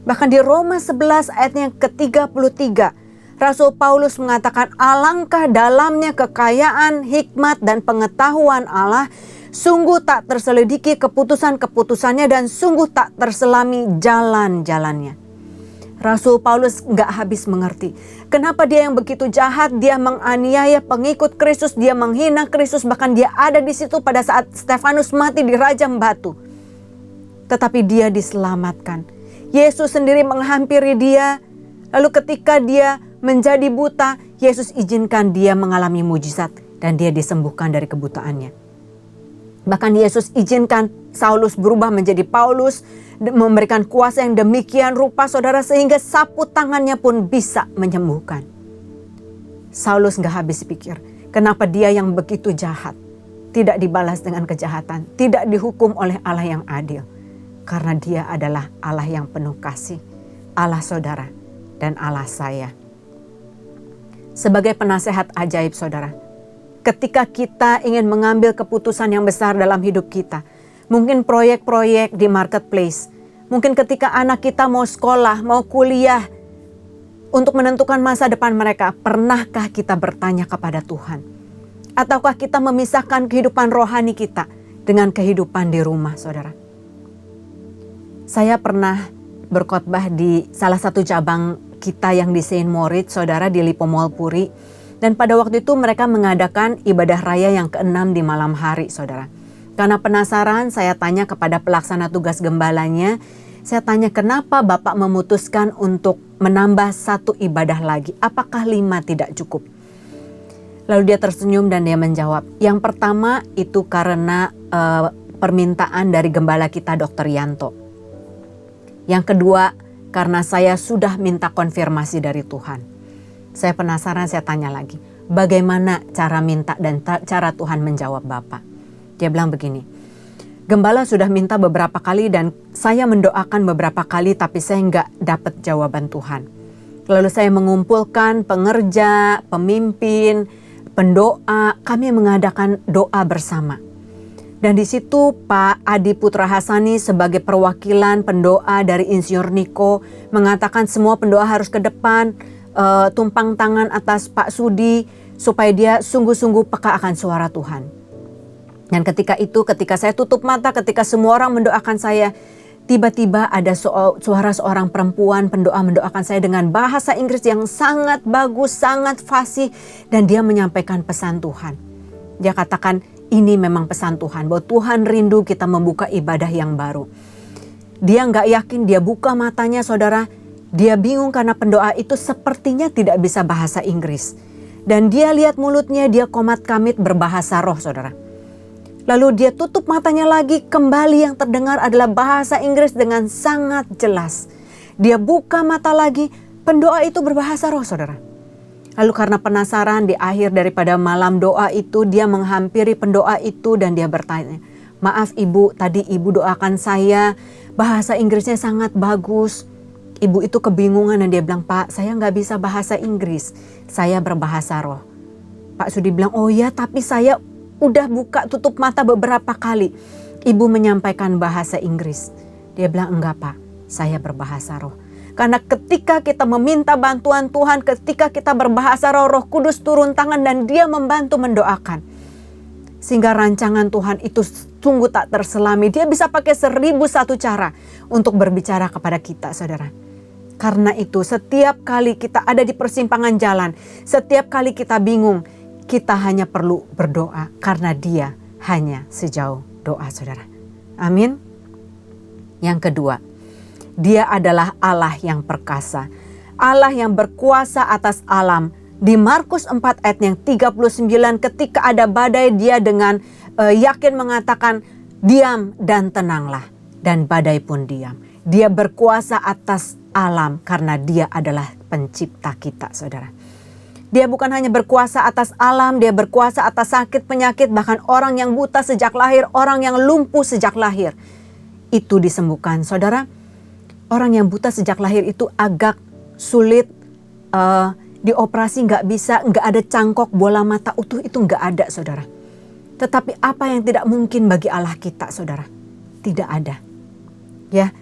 Bahkan di Roma 11 ayatnya ke-33, Rasul Paulus mengatakan alangkah dalamnya kekayaan, hikmat dan pengetahuan Allah. Sungguh tak terselidiki keputusan-keputusannya dan sungguh tak terselami jalan-jalannya. Rasul Paulus gak habis mengerti. Kenapa dia yang begitu jahat, dia menganiaya pengikut Kristus, dia menghina Kristus, bahkan dia ada di situ pada saat Stefanus mati di rajam batu. Tetapi dia diselamatkan. Yesus sendiri menghampiri dia, lalu ketika dia menjadi buta, Yesus izinkan dia mengalami mujizat dan dia disembuhkan dari kebutaannya. Bahkan Yesus izinkan Saulus berubah menjadi Paulus, memberikan kuasa yang demikian rupa saudara sehingga sapu tangannya pun bisa menyembuhkan. Saulus gak habis pikir, kenapa dia yang begitu jahat tidak dibalas dengan kejahatan, tidak dihukum oleh Allah yang adil. Karena dia adalah Allah yang penuh kasih, Allah saudara dan Allah saya. Sebagai penasehat ajaib saudara, ketika kita ingin mengambil keputusan yang besar dalam hidup kita, Mungkin proyek-proyek di marketplace. Mungkin ketika anak kita mau sekolah, mau kuliah, untuk menentukan masa depan mereka, pernahkah kita bertanya kepada Tuhan? Ataukah kita memisahkan kehidupan rohani kita dengan kehidupan di rumah, saudara? Saya pernah berkhotbah di salah satu cabang kita yang di Saint Moritz, saudara, di Lipo Mall Puri. Dan pada waktu itu mereka mengadakan ibadah raya yang ke-6 di malam hari, saudara. Karena penasaran, saya tanya kepada pelaksana tugas gembalanya, saya tanya kenapa Bapak memutuskan untuk menambah satu ibadah lagi, apakah 5 tidak cukup? Lalu dia tersenyum dan dia menjawab, yang pertama itu karena permintaan dari gembala kita Dr. Yanto. Yang kedua, karena saya sudah minta konfirmasi dari Tuhan. Saya penasaran, saya tanya lagi, bagaimana cara minta dan cara Tuhan menjawab Bapak? Dia bilang begini, gembala sudah minta beberapa kali dan saya mendoakan beberapa kali tapi saya nggak dapat jawaban Tuhan. Lalu saya mengumpulkan pengerja, pemimpin, pendoa, kami mengadakan doa bersama. Dan di situ Pak Adi Putra Hasani sebagai perwakilan pendoa dari Insinyur Niko mengatakan semua pendoa harus ke depan, tumpang tangan atas Pak Sudi supaya dia sungguh-sungguh peka akan suara Tuhan. Dan ketika saya tutup mata, ketika semua orang mendoakan saya, tiba-tiba ada suara seorang perempuan pendoa mendoakan saya dengan bahasa Inggris yang sangat bagus, sangat fasih, dan dia menyampaikan pesan Tuhan. Dia katakan, ini memang pesan Tuhan, bahwa Tuhan rindu kita membuka ibadah yang baru. Dia nggak yakin, dia buka matanya, saudara. Dia bingung karena pendoa itu sepertinya tidak bisa bahasa Inggris. Dan dia lihat mulutnya, dia komat-kamit berbahasa roh, saudara. Lalu dia tutup matanya lagi, kembali yang terdengar adalah bahasa Inggris dengan sangat jelas. Dia buka mata lagi, pendoa itu berbahasa roh, saudara. Lalu karena penasaran, di akhir daripada malam doa itu, dia menghampiri pendoa itu dan dia bertanya, maaf ibu, tadi ibu doakan saya, bahasa Inggrisnya sangat bagus. Ibu itu kebingungan dan dia bilang, Pak, saya nggak bisa bahasa Inggris, saya berbahasa roh. Pak Sudi bilang, oh ya, tapi saya udah buka tutup mata beberapa kali. Ibu menyampaikan bahasa Inggris. Dia bilang, enggak Pak, saya berbahasa roh. Karena ketika kita meminta bantuan Tuhan, ketika kita berbahasa roh, Roh Kudus turun tangan dan dia membantu mendoakan. Sehingga rancangan Tuhan itu sungguh tak terselami. Dia bisa pakai 1001 cara untuk berbicara kepada kita, saudara. Karena itu setiap kali kita ada di persimpangan jalan, setiap kali kita bingung, kita hanya perlu berdoa karena dia hanya sejauh doa, saudara. Amin. Yang kedua, dia adalah Allah yang perkasa, Allah yang berkuasa atas alam. Di Markus 4 ayat yang 39 ketika ada badai, dia dengan yakin mengatakan, diam dan tenanglah. Dan badai pun diam. Dia berkuasa atas alam karena dia adalah pencipta kita, saudara. Dia bukan hanya berkuasa atas alam, dia berkuasa atas sakit, penyakit, bahkan orang yang buta sejak lahir, orang yang lumpuh sejak lahir. Itu disembuhkan, saudara. Orang yang buta sejak lahir itu agak sulit dioperasi, nggak bisa, nggak ada cangkok, bola mata utuh itu nggak ada, saudara. Tetapi apa yang tidak mungkin bagi Allah kita, saudara? Tidak ada. Ya,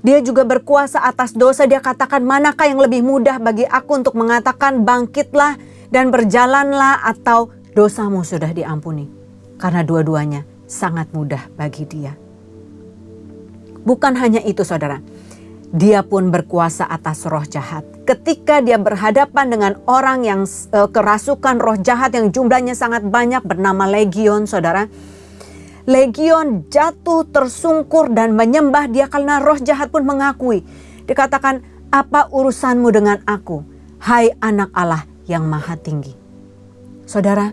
dia juga berkuasa atas dosa. Dia katakan, manakah yang lebih mudah bagi aku untuk mengatakan bangkitlah dan berjalanlah, atau dosamu sudah diampuni. Karena dua-duanya sangat mudah bagi dia. Bukan hanya itu, saudara. Dia pun berkuasa atas roh jahat. Ketika dia berhadapan dengan orang yang kerasukan roh jahat yang jumlahnya sangat banyak bernama Legion, saudara. Legion jatuh tersungkur dan menyembah dia karena roh jahat pun mengakui. Dikatakan, apa urusanmu dengan aku, hai anak Allah yang maha tinggi. Saudara,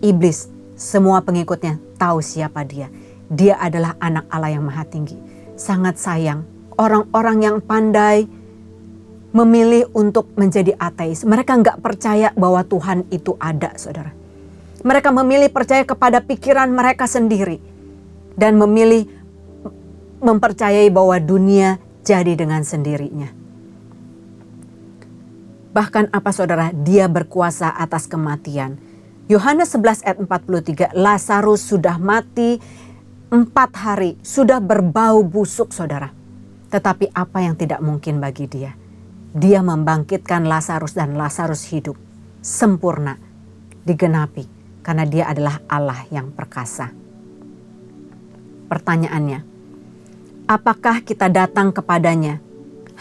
iblis, semua pengikutnya tahu siapa dia. Dia adalah anak Allah yang maha tinggi. Sangat sayang. Orang-orang yang pandai memilih untuk menjadi ateis. Mereka nggak percaya bahwa Tuhan itu ada, saudara. Mereka memilih percaya kepada pikiran mereka sendiri. Dan memilih mempercayai bahwa dunia jadi dengan sendirinya. Bahkan apa, saudara? Dia berkuasa atas kematian. Yohanes 11 ayat 43, Lazarus sudah mati 4 hari sudah berbau busuk saudara. Tetapi apa yang tidak mungkin bagi dia? Dia membangkitkan Lazarus dan Lazarus hidup. Sempurna, digenapi karena dia adalah Allah yang perkasa. Pertanyaannya, apakah kita datang kepadanya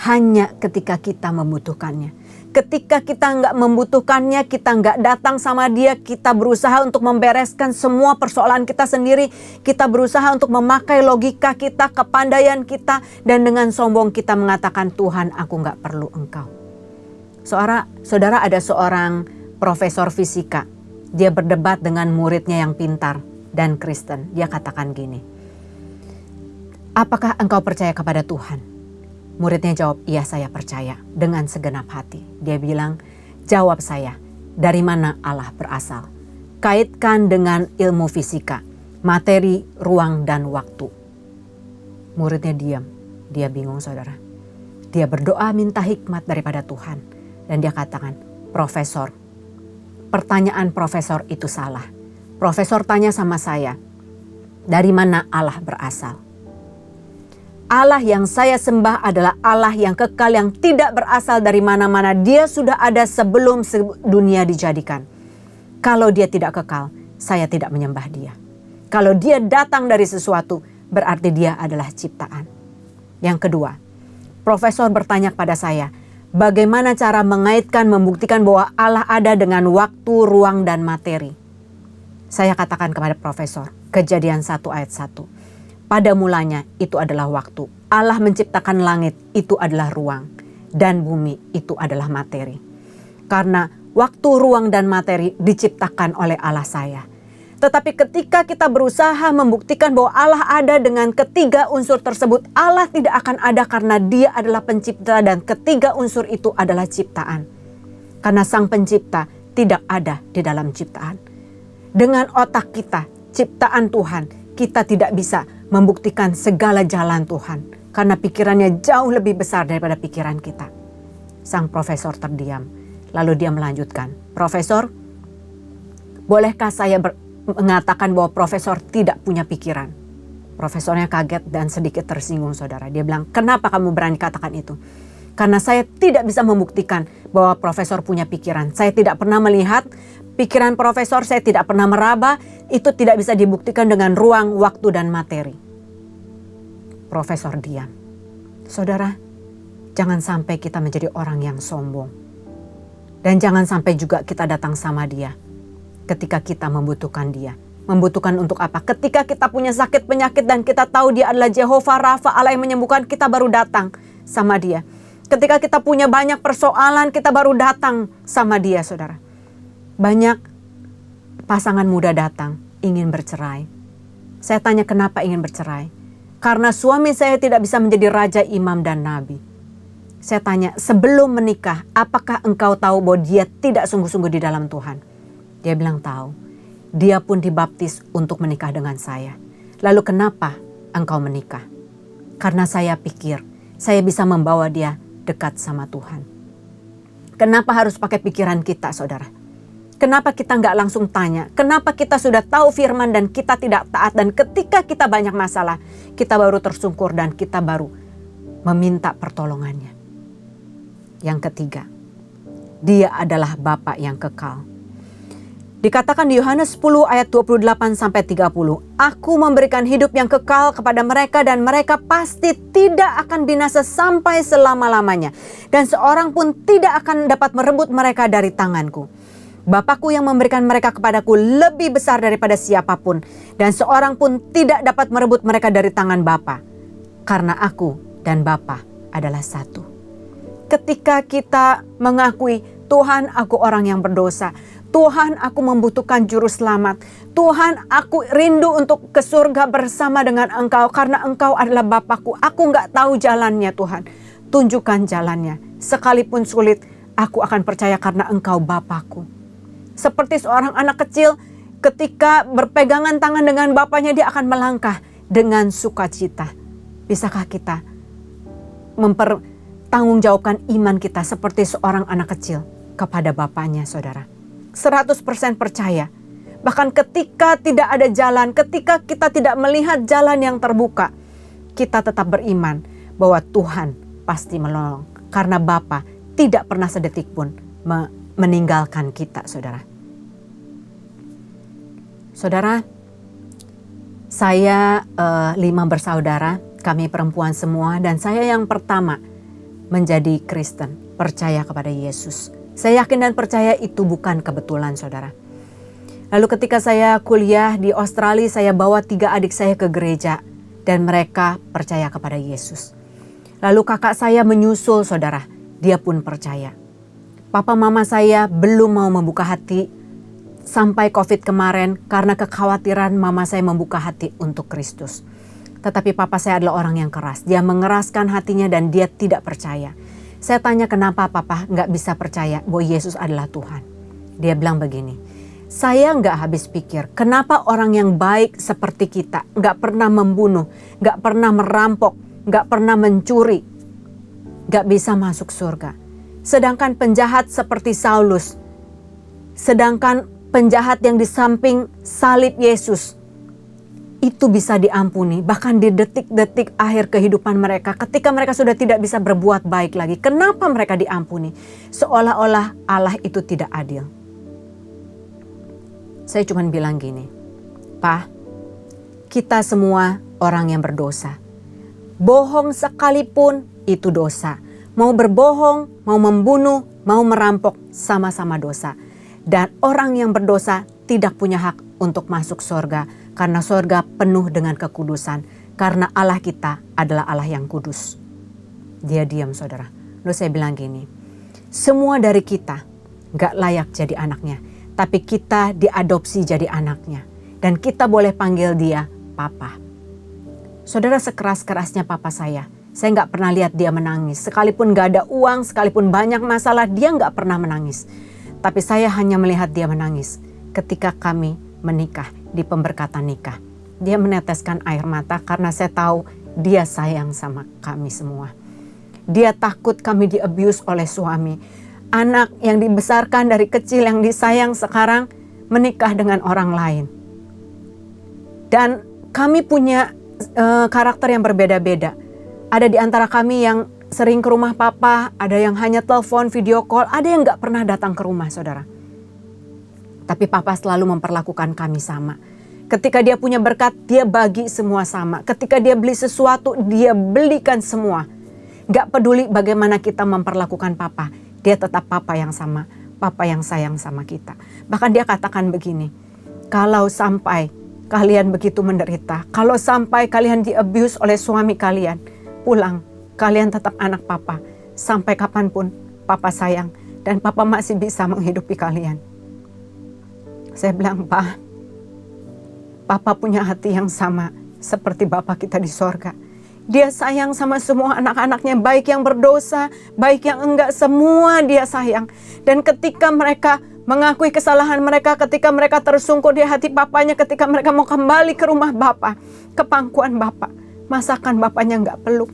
hanya ketika kita membutuhkannya? Ketika kita nggak membutuhkannya, kita nggak datang sama dia, kita berusaha untuk membereskan semua persoalan kita sendiri. Kita berusaha untuk memakai logika kita, kepandaian kita, dan dengan sombong kita mengatakan, Tuhan, aku nggak perlu engkau. Saudara, ada seorang profesor fisika. Dia berdebat dengan muridnya yang pintar dan Kristen. Dia katakan gini, apakah engkau percaya kepada Tuhan? Muridnya jawab, iya saya percaya dengan segenap hati. Dia bilang, jawab saya, dari mana Allah berasal? Kaitkan dengan ilmu fisika, materi, ruang, dan waktu. Muridnya diam, dia bingung saudara. Dia berdoa minta hikmat daripada Tuhan. Dan dia katakan, Profesor, pertanyaan profesor itu salah. Profesor tanya sama saya, dari mana Allah berasal? Allah yang saya sembah adalah Allah yang kekal, yang tidak berasal dari mana-mana. Dia sudah ada sebelum dunia dijadikan. Kalau dia tidak kekal, saya tidak menyembah dia. Kalau dia datang dari sesuatu, berarti dia adalah ciptaan. Yang kedua, profesor bertanya kepada saya, bagaimana cara mengaitkan, membuktikan bahwa Allah ada dengan waktu, ruang, dan materi? Saya katakan kepada profesor, Kejadian 1 ayat 1. Pada mulanya itu adalah waktu. Allah menciptakan langit, itu adalah ruang. Dan bumi, itu adalah materi. Karena waktu, ruang, dan materi diciptakan oleh Allah saya. Tetapi ketika kita berusaha membuktikan bahwa Allah ada dengan ketiga unsur tersebut, Allah tidak akan ada karena dia adalah pencipta dan ketiga unsur itu adalah ciptaan. Karena sang pencipta tidak ada di dalam ciptaan. Dengan otak kita, ciptaan Tuhan, kita tidak bisa membuktikan segala jalan Tuhan. Karena pikirannya jauh lebih besar daripada pikiran kita. Sang profesor terdiam. Lalu dia melanjutkan. Profesor, bolehkah saya mengatakan bahwa profesor tidak punya pikiran? Profesornya kaget dan sedikit tersinggung saudara. Dia bilang, kenapa kamu berani katakan itu? Karena saya tidak bisa membuktikan bahwa profesor punya pikiran. Saya tidak pernah melihat pikiran profesor, saya tidak pernah meraba. Itu tidak bisa dibuktikan dengan ruang, waktu, dan materi. Profesor diam. Saudara, jangan sampai kita menjadi orang yang sombong. Dan jangan sampai juga kita datang sama dia ketika kita membutuhkan dia. Membutuhkan untuk apa? Ketika kita punya sakit penyakit dan kita tahu dia adalah Jehovah Rafa, Allah yang menyembuhkan, kita baru datang sama dia. Ketika kita punya banyak persoalan, kita baru datang sama dia, saudara. Banyak pasangan muda datang ingin bercerai. Saya tanya kenapa ingin bercerai? Karena suami saya tidak bisa menjadi raja, imam, dan nabi. Saya tanya, sebelum menikah, apakah engkau tahu bahwa dia tidak sungguh-sungguh di dalam Tuhan? Dia bilang tahu. Dia pun dibaptis untuk menikah dengan saya. Lalu kenapa engkau menikah? Karena saya pikir saya bisa membawa dia dekat sama Tuhan. Kenapa harus pakai pikiran kita, saudara? Kenapa kita nggak langsung tanya? Kenapa kita sudah tahu firman dan kita tidak taat? Dan ketika kita banyak masalah, kita baru tersungkur dan kita baru meminta pertolongannya. Yang ketiga, dia adalah Bapa yang kekal. Dikatakan di Yohanes 10 ayat 28-30, Aku memberikan hidup yang kekal kepada mereka dan mereka pasti tidak akan binasa sampai selama-lamanya. Dan seorang pun tidak akan dapat merebut mereka dari tanganku. Bapakku yang memberikan mereka kepadaku lebih besar daripada siapapun. Dan seorang pun tidak dapat merebut mereka dari tangan Bapa. Karena aku dan Bapa adalah satu. Ketika kita mengakui, Tuhan aku orang yang berdosa. Tuhan aku membutuhkan juru selamat. Tuhan aku rindu untuk ke surga bersama dengan Engkau. Karena Engkau adalah Bapakku. Aku gak tahu jalannya Tuhan. Tunjukkan jalannya. Sekalipun sulit, aku akan percaya karena Engkau Bapakku. Seperti seorang anak kecil ketika berpegangan tangan dengan bapaknya, dia akan melangkah dengan sukacita. Bisakah kita mempertanggungjawabkan iman kita seperti seorang anak kecil kepada bapaknya, saudara? 100% percaya Bahkan ketika tidak ada jalan, ketika kita tidak melihat jalan yang terbuka, kita tetap beriman bahwa Tuhan pasti menolong. Karena Bapa tidak pernah sedetik pun meninggalkan kita, saudara. Saudara, saya 5 bersaudara, kami perempuan semua, dan saya yang pertama menjadi Kristen, percaya kepada Yesus. Saya yakin dan percaya itu bukan kebetulan, saudara. Lalu ketika saya kuliah di Australia, saya bawa 3 adik saya ke gereja dan mereka percaya kepada Yesus. Lalu kakak saya menyusul, saudara, dia pun percaya. Papa mama saya belum mau membuka hati sampai COVID kemarin karena kekhawatiran mama saya membuka hati untuk Kristus. Tetapi papa saya adalah orang yang keras. Dia mengeraskan hatinya dan dia tidak percaya. Saya tanya kenapa papa nggak bisa percaya bahwa Yesus adalah Tuhan. Dia bilang begini, saya nggak habis pikir kenapa orang yang baik seperti kita nggak pernah membunuh, nggak pernah merampok, nggak pernah mencuri, nggak bisa masuk surga. Sedangkan penjahat seperti Saulus, sedangkan penjahat yang di samping salib Yesus, itu bisa diampuni. Bahkan di detik-detik akhir kehidupan mereka, ketika mereka sudah tidak bisa berbuat baik lagi, kenapa mereka diampuni? Seolah-olah Allah itu tidak adil. Saya cuma bilang gini, Pak, kita semua orang yang berdosa. Bohong sekalipun itu dosa. Mau berbohong, mau membunuh, mau merampok, sama-sama dosa. Dan orang yang berdosa tidak punya hak untuk masuk surga. Karena surga penuh dengan kekudusan. Karena Allah kita adalah Allah yang kudus. Dia diam, saudara. Lalu saya bilang gini, semua dari kita gak layak jadi anaknya. Tapi kita diadopsi jadi anaknya. Dan kita boleh panggil dia Papa. Saudara, sekeras-kerasnya papa saya gak pernah lihat dia menangis. Sekalipun gak ada uang, sekalipun banyak masalah, dia gak pernah menangis. Tapi saya hanya melihat dia menangis ketika kami menikah di pemberkatan nikah. Dia meneteskan air mata karena saya tahu dia sayang sama kami semua. Dia takut kami di-abuse oleh suami. Anak yang dibesarkan dari kecil yang disayang sekarang menikah dengan orang lain. Dan kami punya karakter yang berbeda-beda. Ada di antara kami yang sering ke rumah papa, ada yang hanya telepon, video call, ada yang gak pernah datang ke rumah, saudara. Tapi papa selalu memperlakukan kami sama. Ketika dia punya berkat, dia bagi semua sama. Ketika dia beli sesuatu, dia belikan semua. Gak peduli bagaimana kita memperlakukan papa, dia tetap papa yang sama, papa yang sayang sama kita. Bahkan dia katakan begini, kalau sampai kalian begitu menderita, kalau sampai kalian di-abuse oleh suami kalian, pulang, kalian tetap anak papa. Sampai kapanpun papa sayang dan papa masih bisa menghidupi kalian. Saya bilang, Pak, papa punya hati yang sama seperti Bapa kita di sorga. Dia sayang sama semua anak-anaknya, baik yang berdosa, baik yang enggak, semua dia sayang. Dan ketika mereka mengakui kesalahan mereka, ketika mereka tersungkur di hati papanya, ketika mereka mau kembali ke rumah Bapa, ke pangkuan Bapa, masakan bapaknya enggak peluk,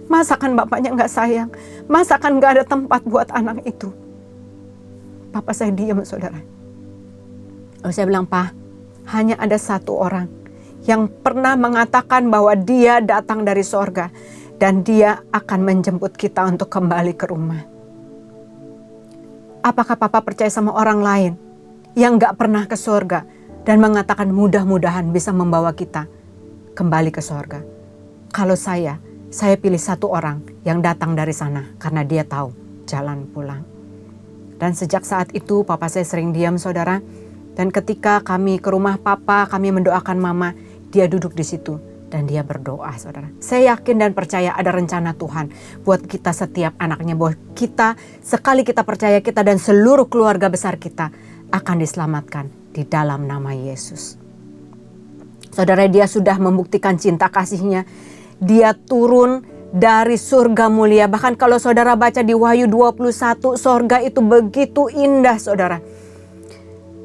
masakan bapaknya enggak sayang, masakan enggak ada tempat buat anak itu. Papa saya diam, saudara. Lalu saya bilang, Pak, hanya ada satu orang yang pernah mengatakan bahwa dia datang dari sorga dan dia akan menjemput kita untuk kembali ke rumah. Apakah papa percaya sama orang lain yang gak pernah ke sorga dan mengatakan mudah-mudahan bisa membawa kita kembali ke sorga? Kalau saya pilih satu orang yang datang dari sana karena dia tahu jalan pulang. Dan sejak saat itu papa saya sering diam, saudara. Dan ketika kami ke rumah papa, kami mendoakan mama, dia duduk di situ dan dia berdoa, saudara. Saya yakin dan percaya ada rencana Tuhan buat kita setiap anaknya, bahwa kita, sekali kita percaya, kita dan seluruh keluarga besar kita akan diselamatkan di dalam nama Yesus. Saudara, dia sudah membuktikan cinta kasihnya. Dia turun dari surga mulia. Bahkan kalau saudara baca di Wahyu 21, surga itu begitu indah, saudara.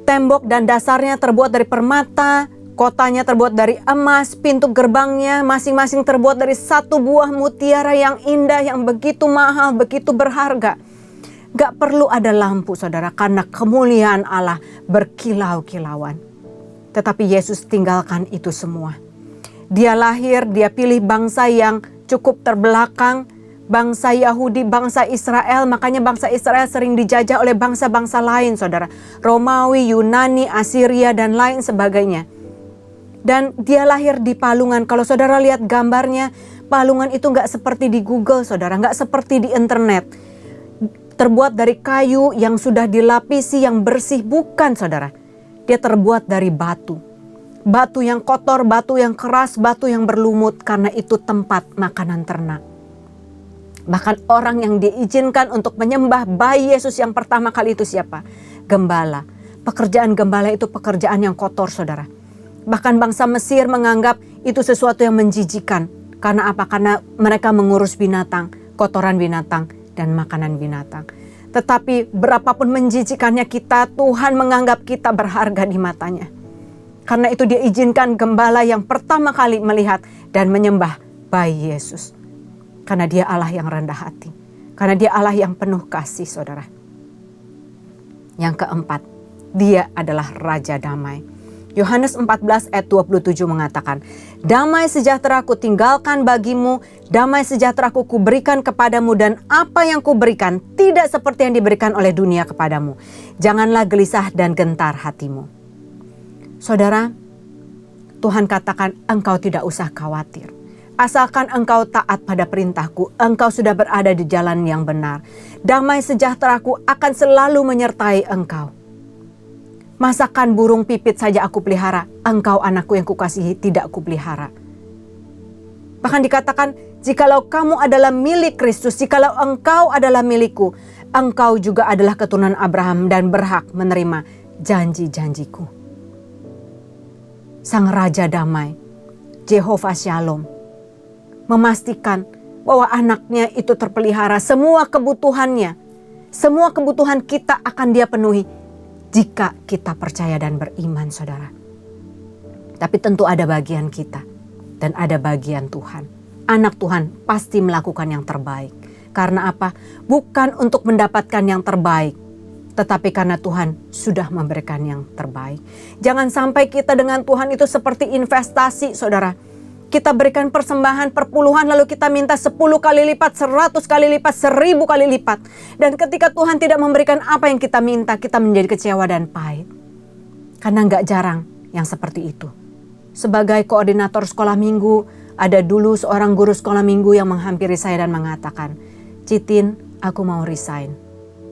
Tembok dan dasarnya terbuat dari permata, kotanya terbuat dari emas, pintu gerbangnya masing-masing terbuat dari satu buah mutiara yang indah, yang begitu mahal, begitu berharga. Gak perlu ada lampu, saudara, karena kemuliaan Allah berkilau-kilauan. Tetapi Yesus tinggalkan itu semua. Dia lahir, dia pilih bangsa yang cukup terbelakang, bangsa Yahudi, bangsa Israel. Makanya bangsa Israel sering dijajah oleh bangsa-bangsa lain, saudara. Romawi, Yunani, Asiria, dan lain sebagainya. Dan dia lahir di palungan. Kalau saudara lihat gambarnya, palungan itu nggak seperti di Google, saudara. Nggak seperti di internet. Terbuat dari kayu yang sudah dilapisi, yang bersih. Bukan, saudara. Dia terbuat dari batu. Batu yang kotor, batu yang keras, batu yang berlumut. Karena itu tempat makanan ternak. Bahkan orang yang diizinkan untuk menyembah bayi Yesus yang pertama kali itu siapa? Gembala. Pekerjaan gembala itu pekerjaan yang kotor, saudara. Bahkan bangsa Mesir menganggap itu sesuatu yang menjijikan. Karena apa? Karena mereka mengurus binatang, kotoran binatang, dan makanan binatang. Tetapi berapapun menjijikannya kita, Tuhan menganggap kita berharga di matanya. Karena itu dia izinkan gembala yang pertama kali melihat dan menyembah bayi Yesus. Karena dia Allah yang rendah hati. Karena dia Allah yang penuh kasih, saudara. Yang keempat, dia adalah Raja Damai. Yohanes 14 ayat 27 mengatakan, damai sejahtera ku tinggalkan bagimu, damai sejahtera ku berikan kepadamu, dan apa yang ku berikan tidak seperti yang diberikan oleh dunia kepadamu. Janganlah gelisah dan gentar hatimu. Saudara, Tuhan katakan engkau tidak usah khawatir. Asalkan engkau taat pada perintahku, engkau sudah berada di jalan yang benar. Damai sejahteraku akan selalu menyertai engkau. Masakan burung pipit saja aku pelihara, engkau anakku yang kukasihi tidak kupelihara. Bahkan dikatakan, jikalau kamu adalah milik Kristus, jikalau engkau adalah milikku, engkau juga adalah keturunan Abraham dan berhak menerima janji-janjiku. Sang Raja Damai, Jehovah Shalom, memastikan bahwa anaknya itu terpelihara, semua kebutuhannya, semua kebutuhan kita akan dia penuhi. Jika kita percaya dan beriman, saudara. Tapi tentu ada bagian kita dan ada bagian Tuhan. Anak Tuhan pasti melakukan yang terbaik. Karena apa? Bukan untuk mendapatkan yang terbaik, tetapi karena Tuhan sudah memberikan yang terbaik. Jangan sampai kita dengan Tuhan itu seperti investasi, saudara. Kita berikan persembahan perpuluhan, lalu kita minta 10 kali lipat, 100 kali lipat, 1000 kali lipat. Dan ketika Tuhan tidak memberikan apa yang kita minta, kita menjadi kecewa dan pahit. Karena gak jarang yang seperti itu. Sebagai koordinator sekolah minggu, ada dulu seorang guru sekolah minggu yang menghampiri saya dan mengatakan, Citin, aku mau resign.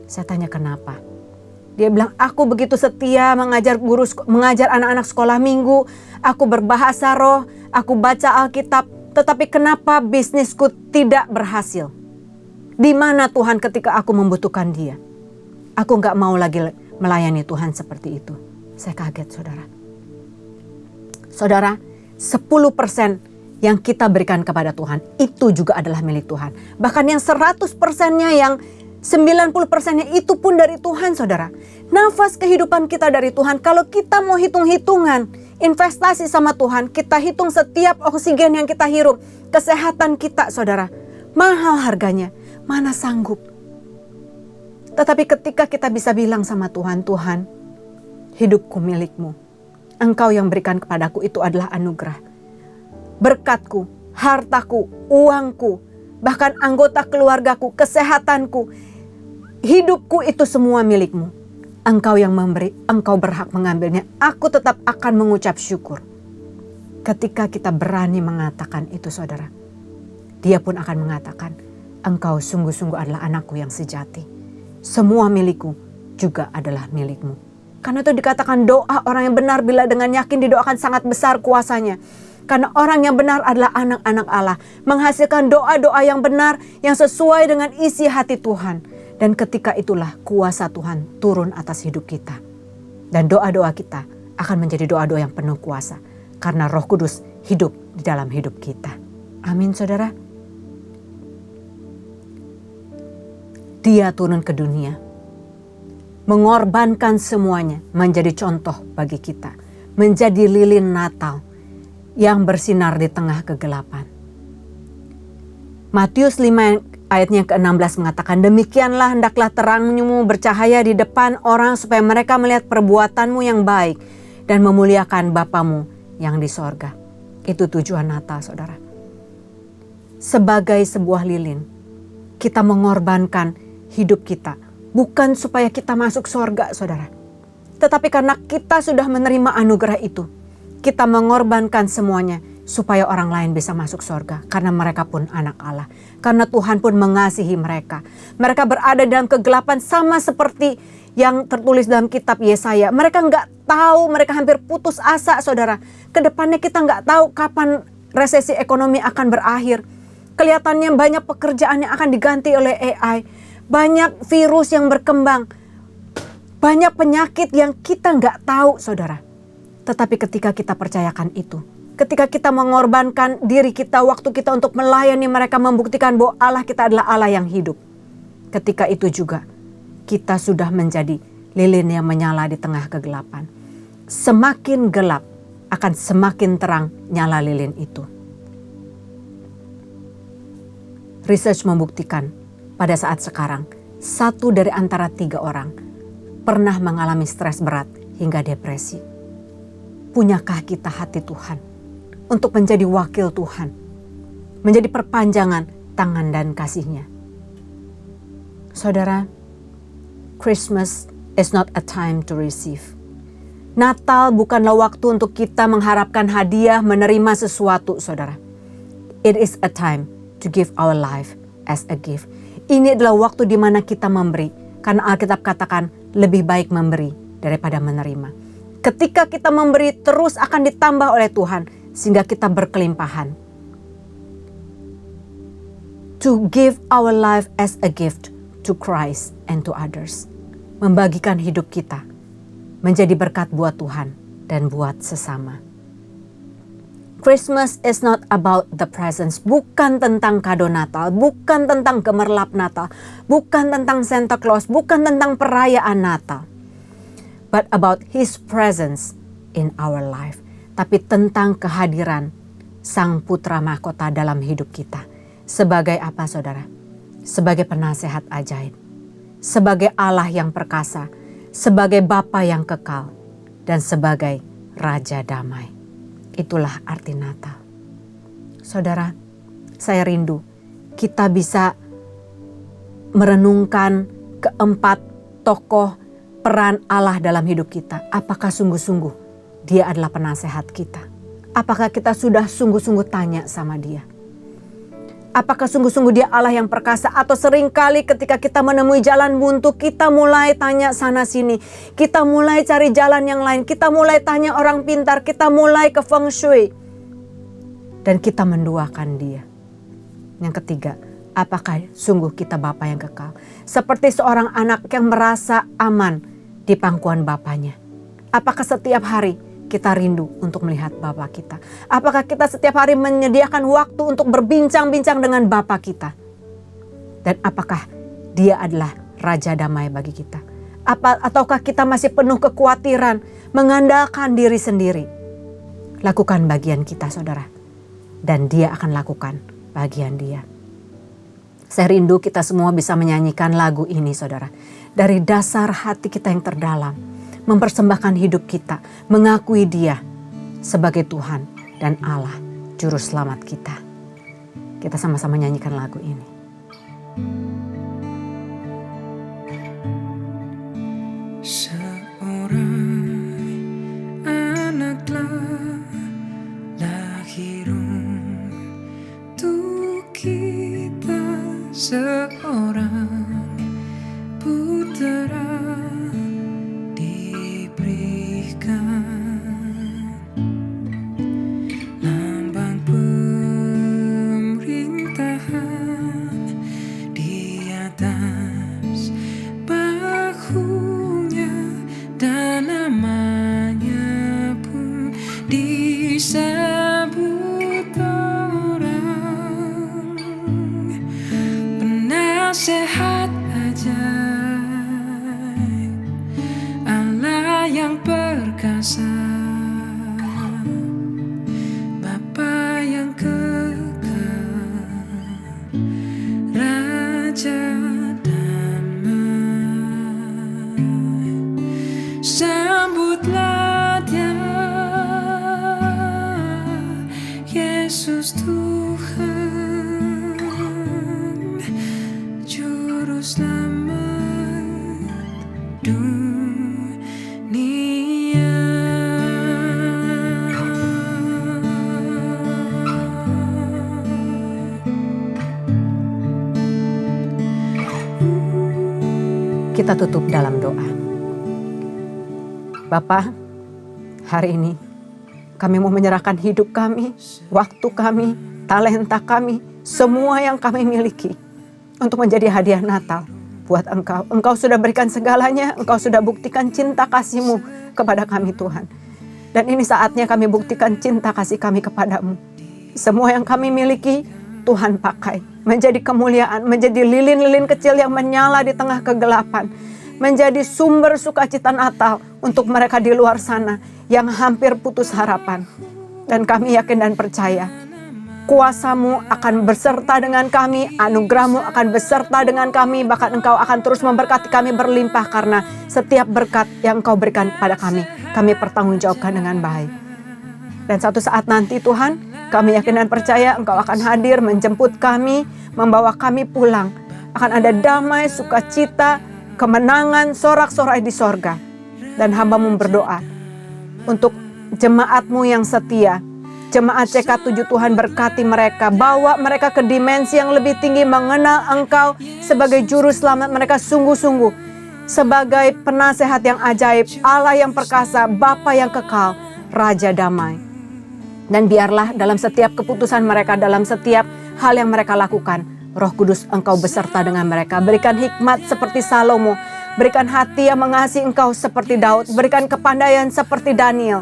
Saya tanya kenapa? Dia bilang, aku begitu setia mengajar anak-anak sekolah minggu, aku berbahasa roh, aku baca Alkitab, tetapi kenapa bisnisku tidak berhasil? Di mana Tuhan ketika aku membutuhkan dia? Aku gak mau lagi melayani Tuhan seperti itu. Saya kaget, saudara. Saudara, 10% yang kita berikan kepada Tuhan, itu juga adalah milik Tuhan. Bahkan yang 100%-nya, yang 90%-nya itu pun dari Tuhan, saudara. Nafas kehidupan kita dari Tuhan. Kalau kita mau hitung-hitungan, investasi sama Tuhan, kita hitung setiap oksigen yang kita hirup, kesehatan kita, saudara, mahal harganya, mana sanggup. Tetapi ketika kita bisa bilang sama Tuhan, Tuhan, hidupku milikmu, Engkau yang berikan kepadaku itu adalah anugerah. Berkatku, hartaku, uangku, bahkan anggota keluargaku, kesehatanku, hidupku itu semua milikmu. Engkau yang memberi, engkau berhak mengambilnya. Aku tetap akan mengucap syukur. Ketika kita berani mengatakan itu, saudara, dia pun akan mengatakan, engkau sungguh-sungguh adalah anakku yang sejati. Semua milikku juga adalah milikmu. Karena itu dikatakan doa orang yang benar bila dengan yakin didoakan sangat besar kuasanya. Karena orang yang benar adalah anak-anak Allah. Menghasilkan doa-doa yang benar yang sesuai dengan isi hati Tuhan. Dan ketika itulah kuasa Tuhan turun atas hidup kita. Dan doa-doa kita akan menjadi doa-doa yang penuh kuasa. Karena Roh Kudus hidup di dalam hidup kita. Amin, saudara. Dia turun ke dunia. Mengorbankan semuanya menjadi contoh bagi kita. Menjadi lilin Natal yang bersinar di tengah kegelapan. Matius 5 ayatnya ke-16 mengatakan, demikianlah hendaklah terangmu bercahaya di depan orang supaya mereka melihat perbuatanmu yang baik dan memuliakan Bapamu yang di sorga. Itu tujuan Natal, saudara. Sebagai sebuah lilin, kita mengorbankan hidup kita. Bukan supaya kita masuk sorga, saudara. Tetapi karena kita sudah menerima anugerah itu, kita mengorbankan semuanya supaya orang lain bisa masuk sorga. Karena mereka pun anak Allah. Karena Tuhan pun mengasihi mereka. Mereka berada dalam kegelapan sama seperti yang tertulis dalam kitab Yesaya. Mereka nggak tahu, mereka hampir putus asa, saudara. Kedepannya kita nggak tahu kapan resesi ekonomi akan berakhir. Kelihatannya banyak pekerjaan yang akan diganti oleh AI. Banyak virus yang berkembang. Banyak penyakit yang kita nggak tahu, saudara. Tetapi ketika kita percayakan itu, ketika kita mengorbankan diri kita, waktu kita untuk melayani mereka, membuktikan bahwa Allah kita adalah Allah yang hidup. Ketika itu juga, kita sudah menjadi lilin yang menyala di tengah kegelapan. Semakin gelap, akan semakin terang nyala lilin itu. Research membuktikan pada saat sekarang, 1 dari antara 3 orang pernah mengalami stres berat hingga depresi. Punyakah kita hati Tuhan untuk menjadi wakil Tuhan, menjadi perpanjangan tangan dan kasih-Nya? Saudara, Christmas is not a time to receive. Natal bukanlah waktu untuk kita mengharapkan hadiah, menerima sesuatu, saudara. It is a time to give our life as a gift. Ini adalah waktu di mana kita memberi. Karena Alkitab katakan lebih baik memberi daripada menerima. Ketika kita memberi, terus akan ditambah oleh Tuhan sehingga kita berkelimpahan. To give our life as a gift to Christ and to others. Membagikan hidup kita menjadi berkat buat Tuhan dan buat sesama. Christmas is not about the presents. Bukan tentang kado Natal, bukan tentang gemerlap Natal, bukan tentang Santa Claus, bukan tentang perayaan Natal. But about His presence in our life. Tapi tentang kehadiran Sang Putra Mahkota dalam hidup kita. Sebagai apa, saudara? Sebagai penasehat ajaib. Sebagai Allah yang perkasa. Sebagai Bapa yang kekal. Dan sebagai Raja Damai. Itulah arti Natal. Saudara, saya rindu kita bisa merenungkan keempat tokoh peran Allah dalam hidup kita. Apakah sungguh-sungguh Dia adalah penasehat kita? Apakah kita sudah sungguh-sungguh tanya sama Dia? Apakah sungguh-sungguh Dia Allah yang perkasa? Atau seringkali ketika kita menemui jalan buntu, kita mulai tanya sana sini. Kita mulai cari jalan yang lain. Kita mulai tanya orang pintar. Kita mulai ke feng shui. Dan kita menduakan Dia. Yang ketiga, apakah sungguh kita Bapa yang kekal? Seperti seorang anak yang merasa aman di pangkuan Bapanya. Apakah setiap hari kita rindu untuk melihat Bapa kita? Apakah kita setiap hari menyediakan waktu untuk berbincang-bincang dengan Bapa kita? Dan apakah Dia adalah Raja Damai bagi kita? Ataukah kita masih penuh kekhawatiran, mengandalkan diri sendiri? Lakukan bagian kita, saudara. Dan Dia akan lakukan bagian Dia. Saya rindu kita semua bisa menyanyikan lagu ini, saudara. Dari dasar hati kita yang terdalam. Mempersembahkan hidup kita, mengakui Dia sebagai Tuhan dan Allah, Juru Selamat kita. Kita sama-sama nyanyikan lagu ini. Seorang anak telah lahir untuk kita, seorang putera lambang pemerintahan di atas bahunya, dan namanya pun disebut orang penasehat ajaib, Allah yang perkasa, Bapa yang kekal, Raja Damai. Sambutlah Dia selamat dunia. Kita tutup dalam doa. Bapa, hari ini kami mau menyerahkan hidup kami, waktu kami, talenta kami, semua yang kami miliki untuk menjadi hadiah Natal buat Engkau. Engkau sudah berikan segalanya, Engkau sudah buktikan cinta kasih-Mu kepada kami Tuhan. Dan ini saatnya kami buktikan cinta kasih kami kepadamu. Semua yang kami miliki, Tuhan pakai menjadi kemuliaan, menjadi lilin-lilin kecil yang menyala di tengah kegelapan, menjadi sumber sukacita Natal untuk mereka di luar sana yang hampir putus harapan. Dan kami yakin dan percaya, kuasa-Mu akan beserta dengan kami, anugerah-Mu akan beserta dengan kami, bahkan Engkau akan terus memberkati kami berlimpah karena setiap berkat yang Engkau berikan kepada kami pertanggungjawabkan dengan baik. Dan satu saat nanti Tuhan, kami yakin dan percaya Engkau akan hadir menjemput kami, membawa kami pulang. Akan ada damai, sukacita, kemenangan, sorak-sorai di sorga. Dan hamba-Mu berdoa untuk jemaat-Mu yang setia. Jemaat CK7 Tuhan berkati mereka, bawa mereka ke dimensi yang lebih tinggi, mengenal Engkau sebagai juru selamat mereka sungguh-sungguh. Sebagai penasehat yang ajaib, Allah yang perkasa, Bapa yang kekal, Raja damai. Dan biarlah dalam setiap keputusan mereka, dalam setiap hal yang mereka lakukan, Roh Kudus Engkau beserta dengan mereka. Berikan hikmat seperti Salomo, berikan hati yang mengasihi Engkau seperti Daud, berikan kepandaian seperti Daniel.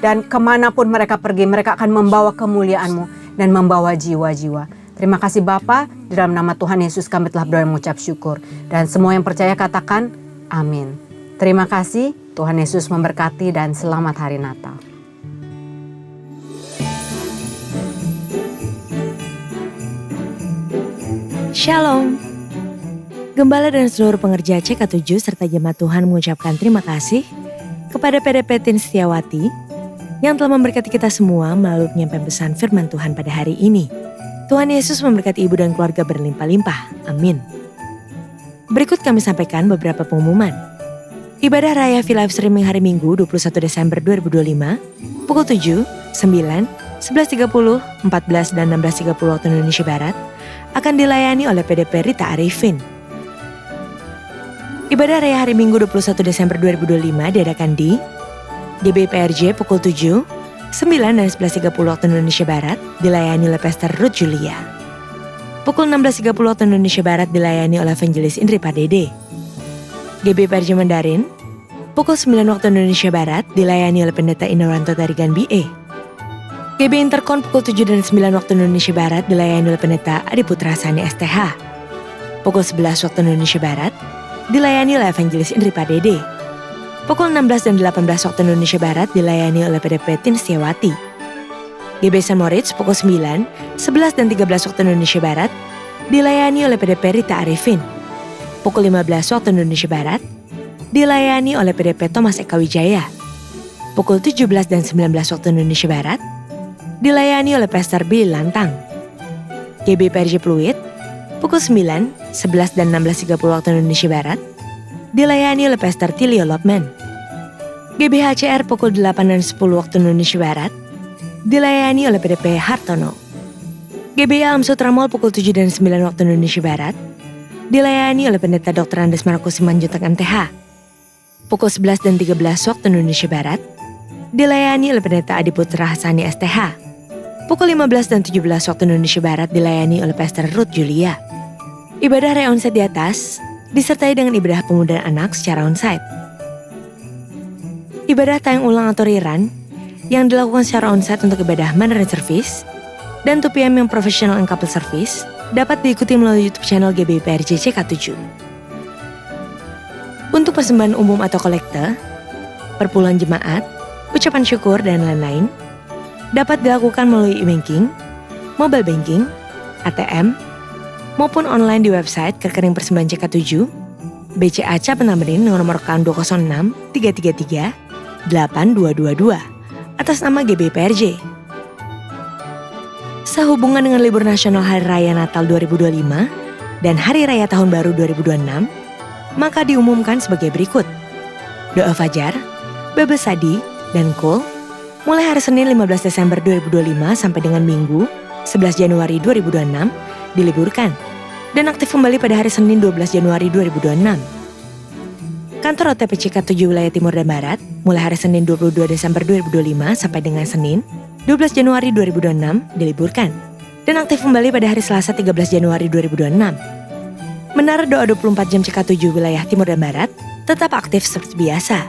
Dan kemanapun mereka pergi, mereka akan membawa kemuliaan-Mu dan membawa jiwa-jiwa. Terima kasih Bapa, di dalam nama Tuhan Yesus kami telah berdoa mengucap syukur. Dan semua yang percaya katakan, amin. Terima kasih, Tuhan Yesus memberkati dan selamat hari Natal. Shalom. Gembala dan seluruh pengerja CK7 serta jemaat Tuhan mengucapkan terima kasih kepada PDP Tin Setiawati yang telah memberkati kita semua melalui penyampaian pesan firman Tuhan pada hari ini. Tuhan Yesus memberkati ibu dan keluarga berlimpah-limpah. Amin. Berikut kami sampaikan beberapa pengumuman. Ibadah Raya V-Live Streaming hari Minggu 21 Desember 2025 pukul 7, 9, 11.30, 14, dan 16.30 waktu Indonesia Barat akan dilayani oleh PDP Rita Arifin. Ibadah Raya hari Minggu 21 Desember 2025 diadakan di GBPRJ pukul 7, 9, dan 11.30 waktu Indonesia Barat dilayani oleh Pastor Ruth Julia. Pukul 16.30 waktu Indonesia Barat dilayani oleh Evangelis Indri Pardede. GBPRJ Mandarin pukul 9 waktu Indonesia Barat dilayani oleh Pendeta Inawanto Tarigan BE. GB Intercon pukul 7 dan 9 waktu Indonesia Barat dilayani oleh Pendeta Adiputra Sani STH. Pukul 11 waktu Indonesia Barat dilayani oleh Evangelis Indri Pardede. Pukul 16 dan 18 waktu Indonesia Barat dilayani oleh PDP Tin Setiawati. GB San Moritz pukul 9, 11 dan 13 waktu Indonesia Barat dilayani oleh PDP Rita Arifin. Pukul 15 waktu Indonesia Barat dilayani oleh PDP Thomas Eka Wijaya. Pukul 17 dan 19 waktu Indonesia Barat dilayani oleh Pastor Billy Lantang. GB PRJ Pluit pukul 9, 11 dan 16.30 waktu Indonesia Barat dilayani oleh Pastor Tilio Lopman. GB HCR pukul 8 dan 10 waktu Indonesia Barat dilayani oleh PDP Hartono. GB Alam Sutra Mall pukul 7 dan 9 waktu Indonesia Barat dilayani oleh Pendeta Dr. Andes Markus Simanjuntak MTH. Pukul 11 dan 13 waktu Indonesia Barat dilayani oleh Pendeta Adiputra Hasani STH. Pukul 15 dan 17 waktu Indonesia Barat dilayani oleh Pastor Ruth Julia. Ibadah Raya Onsite di atas disertai dengan ibadah pemuda anak secara onsite. Ibadah tayang ulang atau rerun yang dilakukan secara onsite untuk ibadah Mandarin Service dan 2PM yang professional and couple service dapat diikuti melalui YouTube channel GBPRJ CK7. Untuk persembahan umum atau kolekte, perpuluhan jemaat, ucapan syukur, dan lain-lain dapat dilakukan melalui e-banking, mobile banking, ATM, maupun online di website Rekening Persembahan CK7, BCA Cabang Tamrin dengan nomor rekening 206 333 8222 atas nama GBPRJ. Sehubungan dengan libur nasional Hari Raya Natal 2025 dan Hari Raya Tahun Baru 2026, maka diumumkan sebagai berikut. Doa Fajar, Bebes Sadi, dan Kul mulai hari Senin 15 Desember 2025 sampai dengan Minggu 11 Januari 2026 diliburkan dan aktif kembali pada hari Senin 12 Januari 2026. Kantor OTP CK7 Wilayah Timur dan Barat mulai hari Senin 22 Desember 2025 sampai dengan Senin 12 Januari 2026 diliburkan dan aktif kembali pada hari Selasa 13 Januari 2026. Menara Doa 24 Jam CK7 Wilayah Timur dan Barat tetap aktif seperti biasa.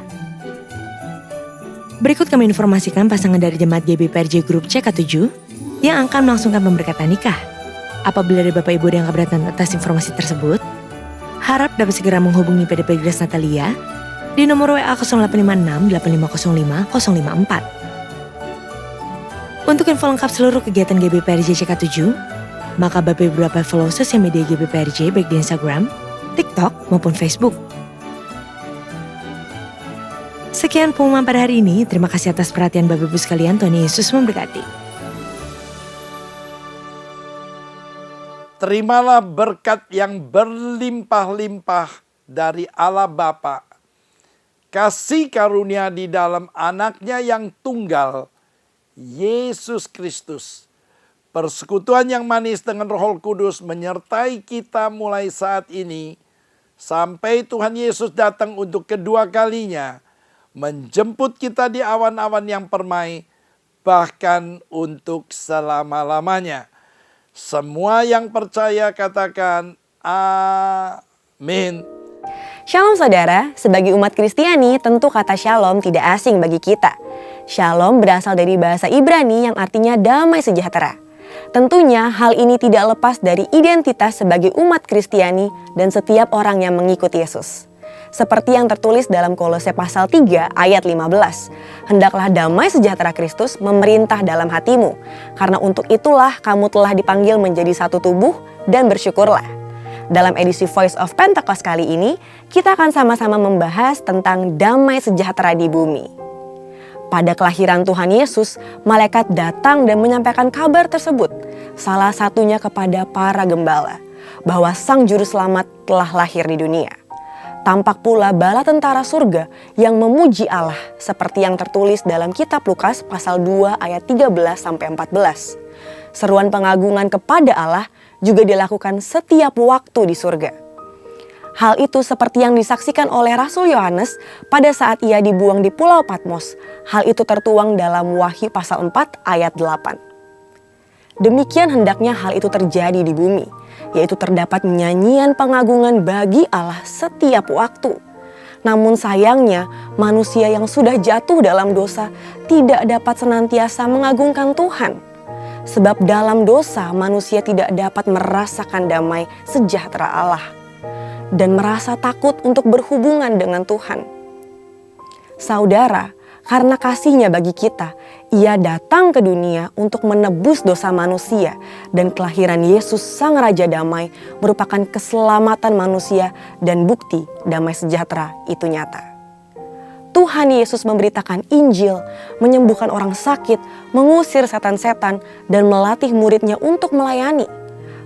Berikut kami informasikan pasangan dari Jemaat GBPRJ Group CK7 yang akan melangsungkan pemberkatan nikah. Apabila ada Bapak Ibu yang keberatan atas informasi tersebut, harap dapat segera menghubungi PDP Grace Natalia di nomor WA 0856 8505 054. Untuk info lengkap seluruh kegiatan GBPRJ CK7, maka Bapak Ibu dapat follow sosial media GBPRJ baik di Instagram, TikTok maupun Facebook. Sekian pengumuman pada hari ini. Terima kasih atas perhatian Bapak Ibu sekalian. Tuhan Yesus memberkati. Terimalah berkat yang berlimpah-limpah dari Allah Bapa, kasih karunia di dalam anaknya yang tunggal, Yesus Kristus. Persekutuan yang manis dengan Roh Kudus menyertai kita mulai saat ini sampai Tuhan Yesus datang untuk kedua kalinya, menjemput kita di awan-awan yang permai, bahkan untuk selama-lamanya. Semua yang percaya katakan amin. Shalom saudara, sebagai umat Kristiani tentu kata shalom tidak asing bagi kita. Shalom berasal dari bahasa Ibrani yang artinya damai sejahtera. Tentunya hal ini tidak lepas dari identitas sebagai umat Kristiani dan setiap orang yang mengikuti Yesus. Seperti yang tertulis dalam Kolose pasal 3 ayat 15. Hendaklah damai sejahtera Kristus memerintah dalam hatimu, karena untuk itulah kamu telah dipanggil menjadi satu tubuh dan bersyukurlah. Dalam edisi Voice of Pentecost kali ini, kita akan sama-sama membahas tentang damai sejahtera di bumi. Pada kelahiran Tuhan Yesus, malaikat datang dan menyampaikan kabar tersebut, salah satunya kepada para gembala, bahwa Sang Juru Selamat telah lahir di dunia. Tampak pula bala tentara surga yang memuji Allah seperti yang tertulis dalam kitab Lukas pasal 2 ayat 13-14. Seruan pengagungan kepada Allah juga dilakukan setiap waktu di surga. Hal itu seperti yang disaksikan oleh Rasul Yohanes pada saat ia dibuang di Pulau Patmos. Hal itu tertuang dalam Wahyu pasal 4 ayat 8. Demikian hendaknya hal itu terjadi di bumi, yaitu terdapat nyanyian pengagungan bagi Allah setiap waktu. Namun sayangnya manusia yang sudah jatuh dalam dosa tidak dapat senantiasa mengagungkan Tuhan. Sebab dalam dosa manusia tidak dapat merasakan damai sejahtera Allah dan merasa takut untuk berhubungan dengan Tuhan. Saudara, karena kasih-Nya bagi kita, Ia datang ke dunia untuk menebus dosa manusia, dan kelahiran Yesus Sang Raja Damai merupakan keselamatan manusia dan bukti damai sejahtera itu nyata. Tuhan Yesus memberitakan Injil, menyembuhkan orang sakit, mengusir setan-setan, dan melatih murid-Nya untuk melayani.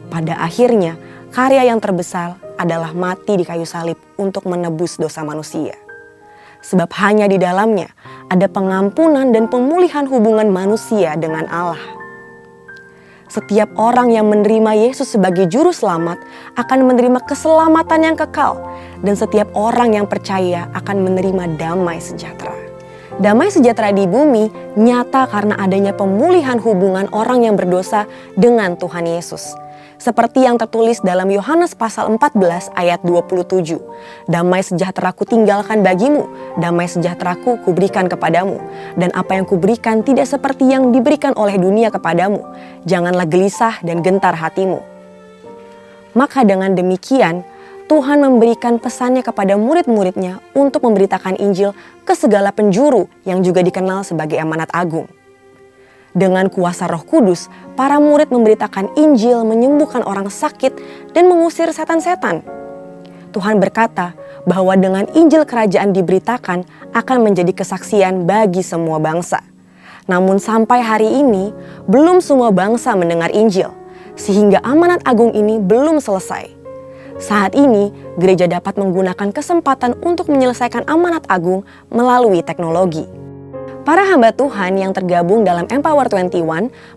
Pada akhirnya, karya yang terbesar adalah mati di kayu salib untuk menebus dosa manusia. Sebab hanya di dalamnya ada pengampunan dan pemulihan hubungan manusia dengan Allah. Setiap orang yang menerima Yesus sebagai juru selamat akan menerima keselamatan yang kekal, dan setiap orang yang percaya akan menerima damai sejahtera. Damai sejahtera di bumi nyata karena adanya pemulihan hubungan orang yang berdosa dengan Tuhan Yesus. Seperti yang tertulis dalam Yohanes pasal 14 ayat 27. Damai sejahteraku tinggalkan bagimu, damai sejahteraku kuberikan kepadamu. Dan apa yang kuberikan tidak seperti yang diberikan oleh dunia kepadamu. Janganlah gelisah dan gentar hatimu. Maka dengan demikian, Tuhan memberikan pesannya kepada murid-muridnya untuk memberitakan Injil ke segala penjuru yang juga dikenal sebagai amanat agung. Dengan kuasa Roh Kudus, para murid memberitakan Injil, menyembuhkan orang sakit, dan mengusir setan-setan. Tuhan berkata bahwa dengan Injil kerajaan diberitakan akan menjadi kesaksian bagi semua bangsa. Namun sampai hari ini, belum semua bangsa mendengar Injil, sehingga amanat agung ini belum selesai. Saat ini, gereja dapat menggunakan kesempatan untuk menyelesaikan amanat agung melalui teknologi. Para hamba Tuhan yang tergabung dalam Empower 21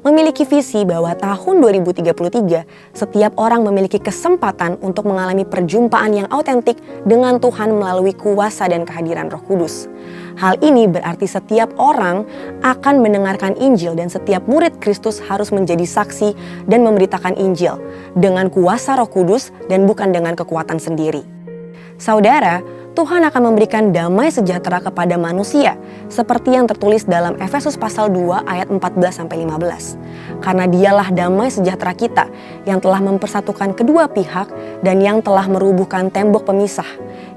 memiliki visi bahwa tahun 2033 setiap orang memiliki kesempatan untuk mengalami perjumpaan yang autentik dengan Tuhan melalui kuasa dan kehadiran Roh Kudus. Hal ini berarti setiap orang akan mendengarkan Injil dan setiap murid Kristus harus menjadi saksi dan memberitakan Injil dengan kuasa Roh Kudus dan bukan dengan kekuatan sendiri. Saudara, Tuhan akan memberikan damai sejahtera kepada manusia seperti yang tertulis dalam Efesus pasal 2 ayat 14-15. Karena dialah damai sejahtera kita yang telah mempersatukan kedua pihak dan yang telah merubuhkan tembok pemisah,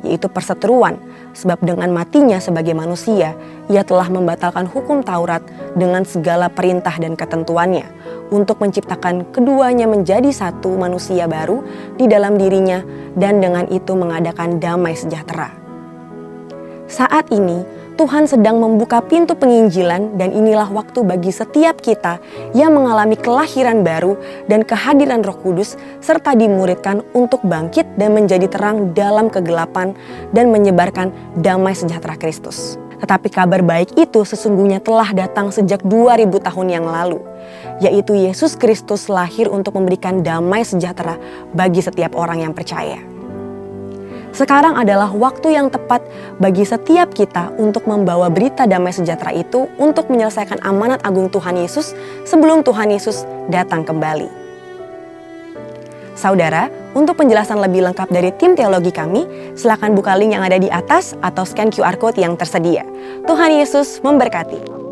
yaitu perseteruan. Sebab dengan matinya sebagai manusia, ia telah membatalkan hukum Taurat dengan segala perintah dan ketentuannya untuk menciptakan keduanya menjadi satu manusia baru di dalam dirinya dan dengan itu mengadakan damai sejahtera. Saat ini, Tuhan sedang membuka pintu penginjilan dan inilah waktu bagi setiap kita yang mengalami kelahiran baru dan kehadiran Roh Kudus serta dimuridkan untuk bangkit dan menjadi terang dalam kegelapan dan menyebarkan damai sejahtera Kristus. Tetapi kabar baik itu sesungguhnya telah datang sejak 2000 tahun yang lalu, yaitu Yesus Kristus lahir untuk memberikan damai sejahtera bagi setiap orang yang percaya. Sekarang adalah waktu yang tepat bagi setiap kita untuk membawa berita damai sejahtera itu untuk menyelesaikan amanat agung Tuhan Yesus sebelum Tuhan Yesus datang kembali. Saudara, untuk penjelasan lebih lengkap dari tim teologi kami, silakan buka link yang ada di atas atau scan QR Code yang tersedia. Tuhan Yesus memberkati.